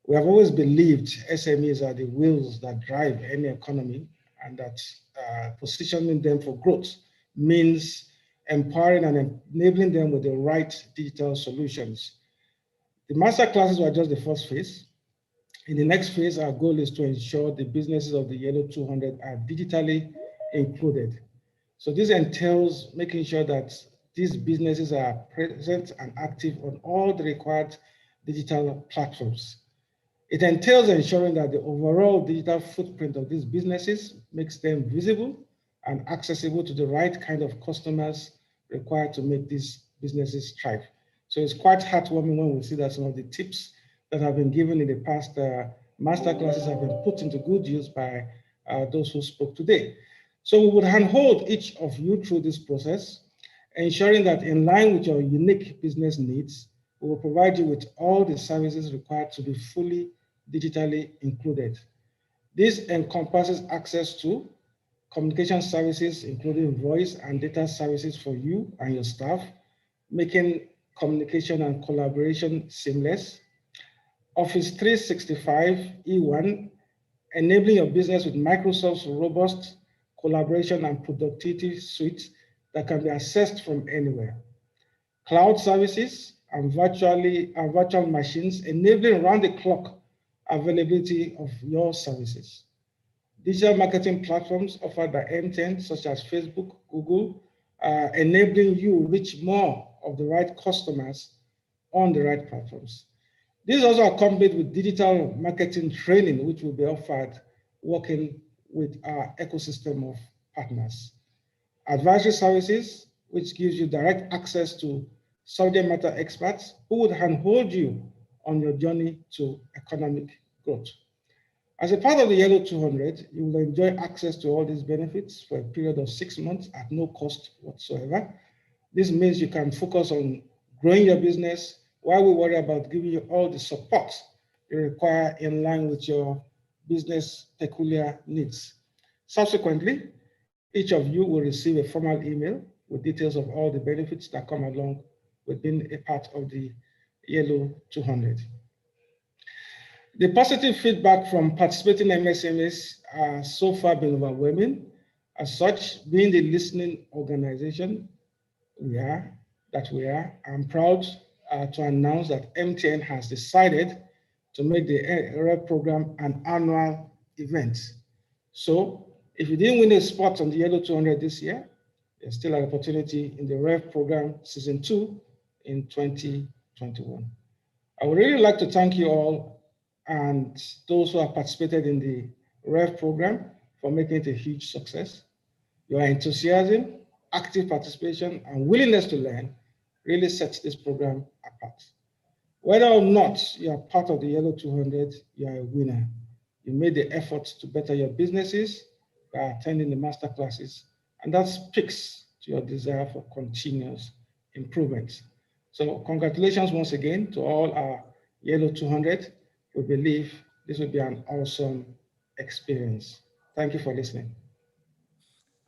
We have always believed SMEs are the wheels that drive any economy, and that positioning them for growth means empowering and enabling them with the right digital solutions. The master classes were just the first phase. In the next phase, our goal is to ensure the businesses of the Yellow 200 are digitally included. So this entails making sure that these businesses are present and active on all the required digital platforms. It entails ensuring that the overall digital footprint of these businesses makes them visible and accessible to the right kind of customers required to make these businesses thrive. So it's quite heartwarming when we see that some of the tips that have been given in the past masterclasses have been put into good use by those who spoke today. So we would handhold each of you through this process, ensuring that in line with your unique business needs, we will provide you with all the services required to be fully digitally included. This encompasses access to communication services, including voice and data services for you and your staff, making communication and collaboration seamless. Office 365 E1, enabling your business with Microsoft's robust collaboration and productivity suite that can be accessed from anywhere. Cloud services and virtual machines, enabling round-the-clock availability of your services. Digital marketing platforms offered by MTN, such as Facebook, Google, enabling you to reach more of the right customers on the right platforms. This is also accompanied with digital marketing training, which will be offered working with our ecosystem of partners. Advisory services, which gives you direct access to subject matter experts who would handhold you on your journey to economic growth. As a part of the Yellow 200, you will enjoy access to all these benefits for a period of 6 months at no cost whatsoever. This means you can focus on growing your business while we worry about giving you all the support you require in line with your business peculiar needs. Subsequently, each of you will receive a formal email with details of all the benefits that come along with being a part of the Yellow 200. The positive feedback from participating MSMEs has so far been overwhelming. As such, being the listening organization I'm proud to announce that MTN has decided to make the Revv program an annual event. So if you didn't win a spot on the Yellow 200 this year, there's still an opportunity in the Revv program season 2 in 2021. I would really like to thank you all and those who have participated in the Revv program for making it a huge success. Your enthusiasm, active participation, and willingness to learn really sets this program apart. Whether or not you are part of the Yellow 200, you are a winner. You made the effort to better your businesses by attending the master classes, and that speaks to your desire for continuous improvement. So congratulations once again to all our Yellow 200. We believe this will be an awesome experience. Thank you for listening.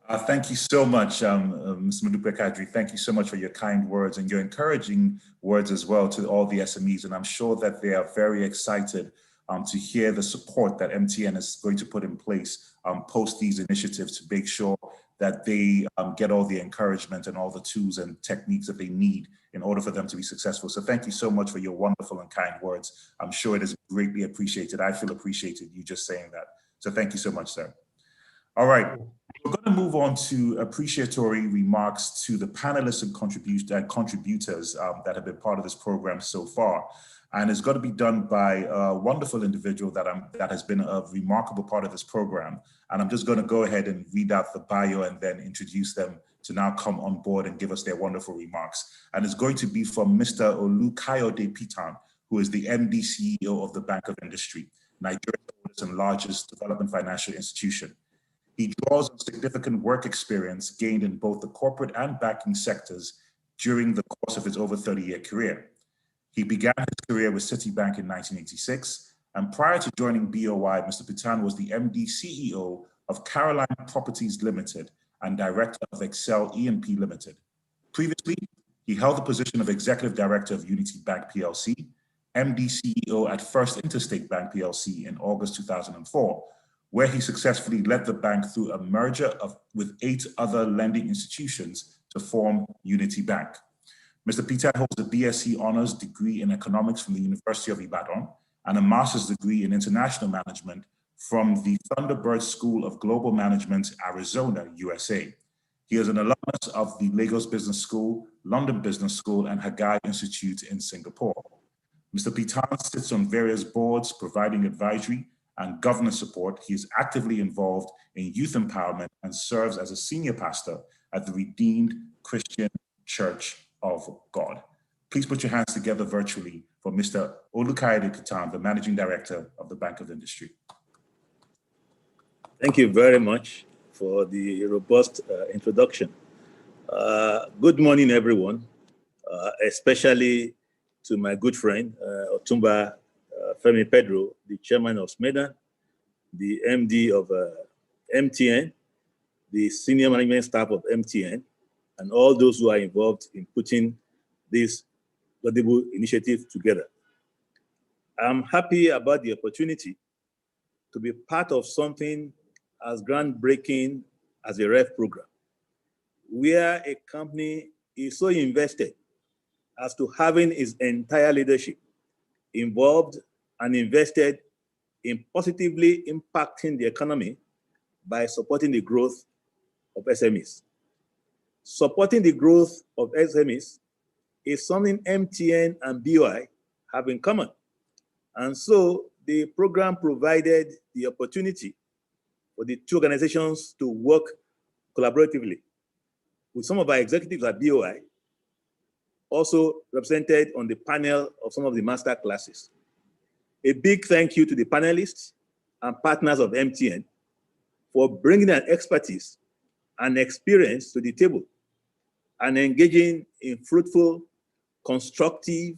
Thank you so much, Mr. Modupe Kadri. Thank you so much for your kind words and your encouraging words as well to all the SMEs. And I'm sure that they are very excited to hear the support that MTN is going to put in place post these initiatives to make sure that they get all the encouragement and all the tools and techniques that they need in order for them to be successful. So thank you so much for your wonderful and kind words. I'm sure it is greatly appreciated. I feel appreciated you just saying that. So thank you so much, sir. All right, we're going to move on to appreciatory remarks to the panelists and contributors that have been part of this program so far. And it's going to be done by a wonderful individual that has been a remarkable part of this program. And I'm just going to go ahead and read out the bio and then introduce them to now come on board and give us their wonderful remarks. And it's going to be from Mr. Olukayode Pitan, who is the MD CEO of the Bank of Industry, Nigeria's oldest and largest development financial institution. He draws on significant work experience gained in both the corporate and banking sectors during the course of his over 30-year career. He began his career with Citibank in 1986, and prior to joining BOI, Mr. Pitan was the MD CEO of Caroline Properties Limited and Director of Excel E&P Limited. Previously, he held the position of Executive Director of Unity Bank PLC, MD CEO at First Interstate Bank PLC in August 2004, where he successfully led the bank through a merger with 8 other lending institutions to form Unity Bank. Mr. Pitan holds a BSc Honours degree in economics from the University of Ibadan and a master's degree in international management from the Thunderbird School of Global Management, Arizona, USA. He is an alumnus of the Lagos Business School, London Business School, and Hagai Institute in Singapore. Mr. Pitan sits on various boards providing advisory and governance support. He is actively involved in youth empowerment and serves as a senior pastor at the Redeemed Christian Church of God. Please put your hands together virtually for Mr. Olukaide Pitan, the Managing Director of the Bank of Industry. Thank you very much for the robust introduction. Good morning, everyone, especially to my good friend, Otumba Femi Pedro, the chairman of SMEDA, the MD of MTN, the senior management staff of MTN, and all those who are involved in putting this laudable initiative together. I'm happy about the opportunity to be part of something as groundbreaking as the Revv program, where a company is so invested as to having its entire leadership involved and invested in positively impacting the economy by supporting the growth of SMEs. Supporting the growth of SMEs is something MTN and BOI have in common. And so the program provided the opportunity for the two organizations to work collaboratively with some of our executives at BOI, also represented on the panel of some of the master classes. A big thank you to the panelists and partners of MTN for bringing an expertise and experience to the table and engaging in fruitful, constructive,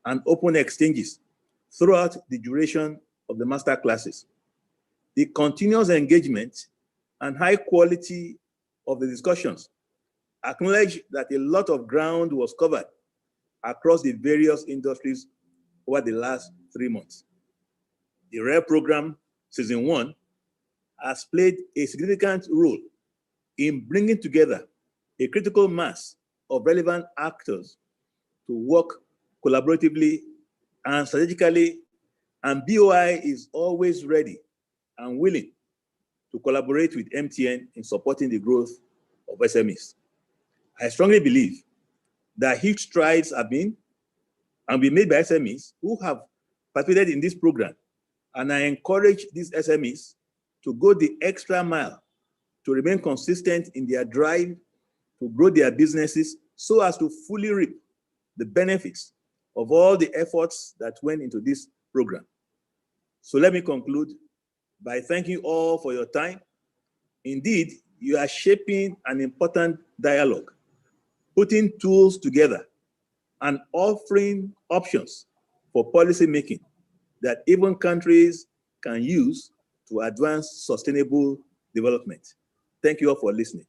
and open exchanges throughout the duration of the master classes. The continuous engagement and high quality of the discussions acknowledge that a lot of ground was covered across the various industries over the last 3 months. The Revv program, season 1, has played a significant role in bringing together a critical mass of relevant actors to work collaboratively and strategically, and BOI is always ready and willing to collaborate with MTN in supporting the growth of SMEs. I strongly believe that huge strides have been and be made by SMEs who have participated in this program, and I encourage these SMEs to go the extra mile to remain consistent in their drive to grow their businesses so as to fully reap the benefits of all the efforts that went into this program. So let me conclude by thanking you all for your time. Indeed, you are shaping an important dialogue, putting tools together and offering options for policy making that even countries can use to advance sustainable development. Thank you all for listening.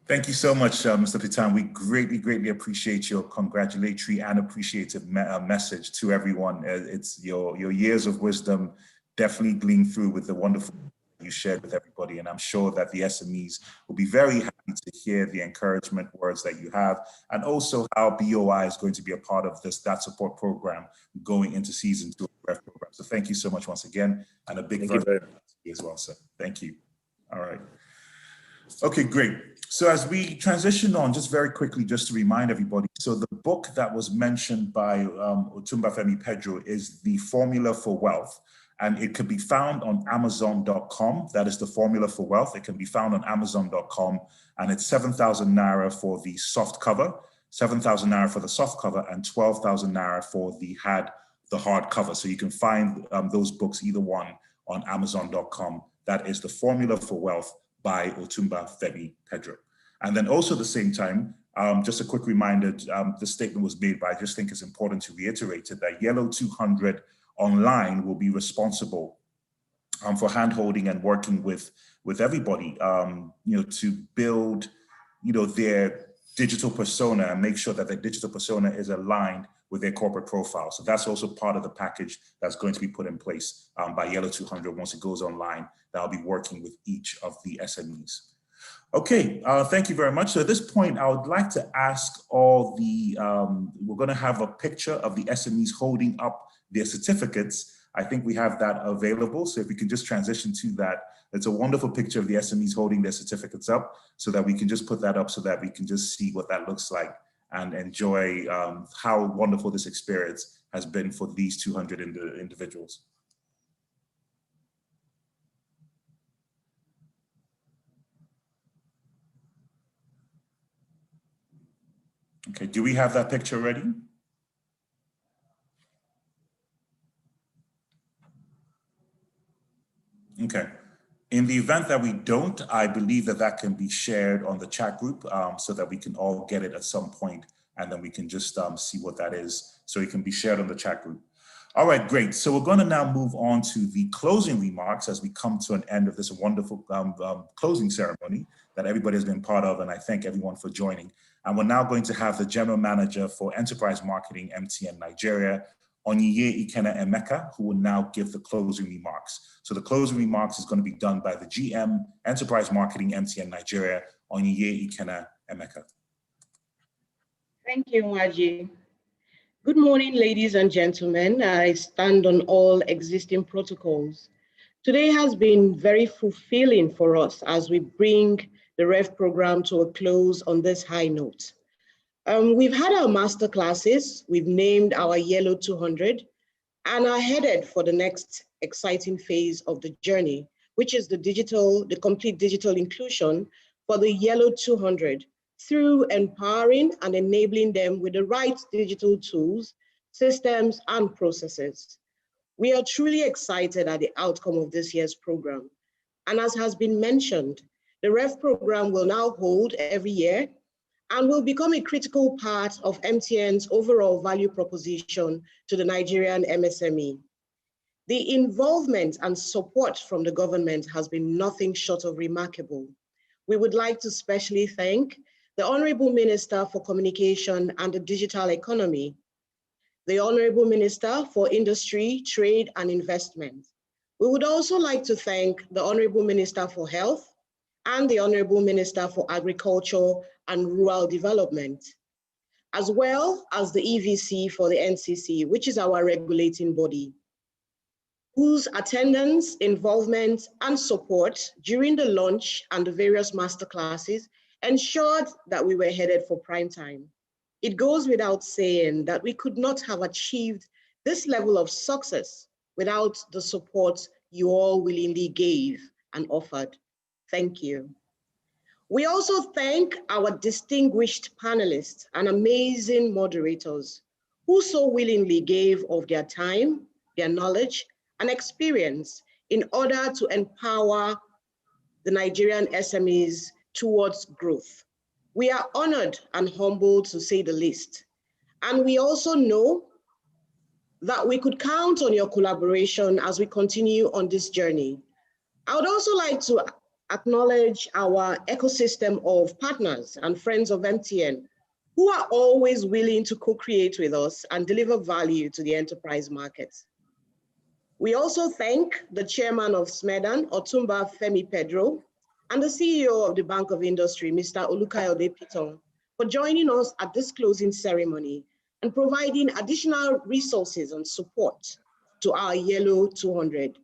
Thank you so much, Mr. Pitan. We greatly appreciate your congratulatory and appreciative message to everyone. It's your years of wisdom definitely gleam through with the wonderful you shared with everybody, and I'm sure that the SMEs will be very happy to hear the encouragement words that you have, and also how BOI is going to be a part of that support program going into season 2 of the Revv program. So thank you so much once again, and a big thank you as well, sir. Thank you. All right. Okay, great. So as we transition on, just very quickly, just to remind everybody, so the book that was mentioned by Otumba Femi Pedro is The Formula for Wealth, and it can be found on Amazon.com. That is The Formula for Wealth. It can be found on Amazon.com, and it's 7,000 Naira for the soft cover, 7,000 Naira for the soft cover, and 12,000 Naira for the hard cover. So you can find those books, either one, on Amazon.com. That is The Formula for Wealth by Otumba Femi Pedro. And then also at the same time, just a quick reminder, the statement was made, but I just think it's important to reiterate it, that Yellow 200 Online will be responsible for handholding and working with everybody, to build, their digital persona and make sure that their digital persona is aligned with their corporate profile. So that's also part of the package that's going to be put in place by Yellow 200 once it goes online. That'll be working with each of the SMEs. Okay, thank you very much. So at this point, I would like to ask all the, we're going to have a picture of the SMEs holding up their certificates. I think we have that available. So if we can just transition to that, it's a wonderful picture of the SMEs holding their certificates up, so that we can just put that up so that we can just see what that looks like and enjoy how wonderful this experience has been for these 200 individuals. Okay, do we have that picture ready? Okay. In the event that we don't, I believe that that can be shared on the chat group so that we can all get it at some point, and then we can just see what that is. So it can be shared on the chat group. All right, great. So we're going to now move on to the closing remarks as we come to an end of this wonderful closing ceremony that everybody has been part of, and I thank everyone for joining. And we're now going to have the General Manager for Enterprise Marketing, MTN Nigeria, Onyinye Ikena Emeka, who will now give the closing remarks. So the closing remarks is going to be done by the GM, Enterprise Marketing, MTN Nigeria, Onyinye Ikena Emeka. Thank you, Nwaji. Good morning, ladies and gentlemen. I stand on all existing protocols. Today has been very fulfilling for us as we bring the Revv program to a close on this high note. We've had our master classes, we've named our Yellow 200, and are headed for the next exciting phase of the journey, which is the complete digital inclusion for the Yellow 200 through empowering and enabling them with the right digital tools, systems, and processes. We are truly excited at the outcome of this year's program. And as has been mentioned, the Revv program will now hold every year and will become a critical part of MTN's overall value proposition to the Nigerian MSME. The involvement and support from the government has been nothing short of remarkable. We would like to specially thank the Honorable Minister for Communication and the Digital Economy, the Honorable Minister for Industry, Trade and Investment. We would also like to thank the Honorable Minister for Health and the Honorable Minister for Agriculture and Rural Development, as well as the EVC for the NCC, which is our regulating body, whose attendance, involvement, and support during the launch and the various masterclasses ensured that we were headed for prime time. It goes without saying that we could not have achieved this level of success without the support you all willingly gave and offered. Thank you. We also thank our distinguished panelists and amazing moderators who so willingly gave of their time, their knowledge, and experience in order to empower the Nigerian SMEs towards growth. We are honored and humbled, to say the least. And we also know that we could count on your collaboration as we continue on this journey. I would also like to acknowledge our ecosystem of partners and friends of MTN who are always willing to co-create with us and deliver value to the enterprise market. We also thank the chairman of SMEDAN, Otumba Femi Pedro, and the CEO of the Bank of Industry, Mr. Olukayode Piton, for joining us at this closing ceremony and providing additional resources and support to our Yellow 200.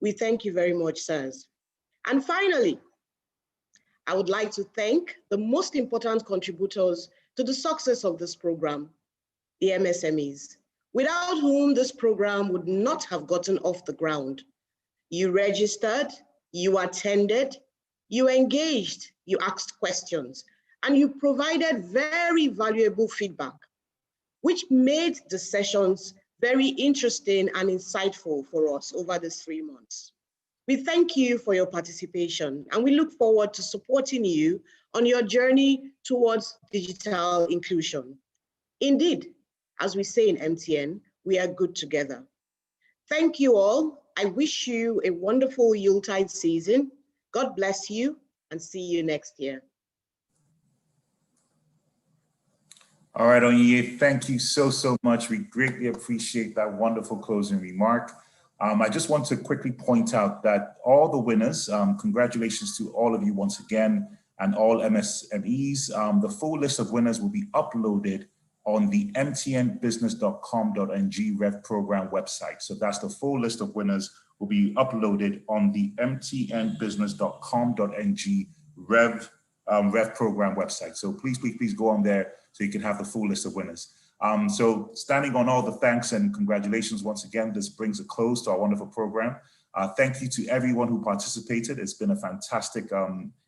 We thank you very much, sirs. And finally, I would like to thank the most important contributors to the success of this program, the MSMEs, without whom this program would not have gotten off the ground. You registered, you attended, you engaged, you asked questions, and you provided very valuable feedback, which made the sessions very interesting and insightful for us over these 3 months. We thank you for your participation, and we look forward to supporting you on your journey towards digital inclusion. Indeed, as we say in MTN, we are good together. Thank you all. I wish you a wonderful Yuletide season. God bless you, and see you next year. All right, Onyinye, thank you so much. We greatly appreciate that wonderful closing remark. I just want to quickly point out that all the winners, congratulations to all of you once again, and all MSMEs. The full list of winners will be uploaded on the mtnbusiness.com.ng Rev program website. So that's the full list of winners will be uploaded on the mtnbusiness.com.ng Rev program website. So please go on there so you can have the full list of winners. So standing on all the thanks and congratulations once again, this brings a close to our wonderful program. Thank you to everyone who participated. It's been a fantastic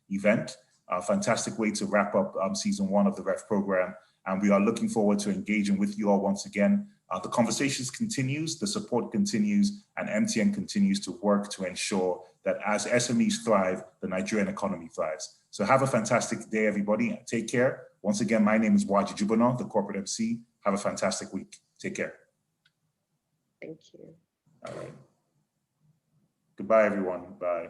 event, a fantastic way to wrap up season 1 of the Revv program. And we are looking forward to engaging with you all once again. The conversations continues, the support continues, and MTN continues to work to ensure that as SMEs thrive, the Nigerian economy thrives. So have a fantastic day, everybody. Take care. Once again, my name is Waji Jubana, the corporate MC. Have a fantastic week. Take care. Thank you. All right. Goodbye, everyone. Bye.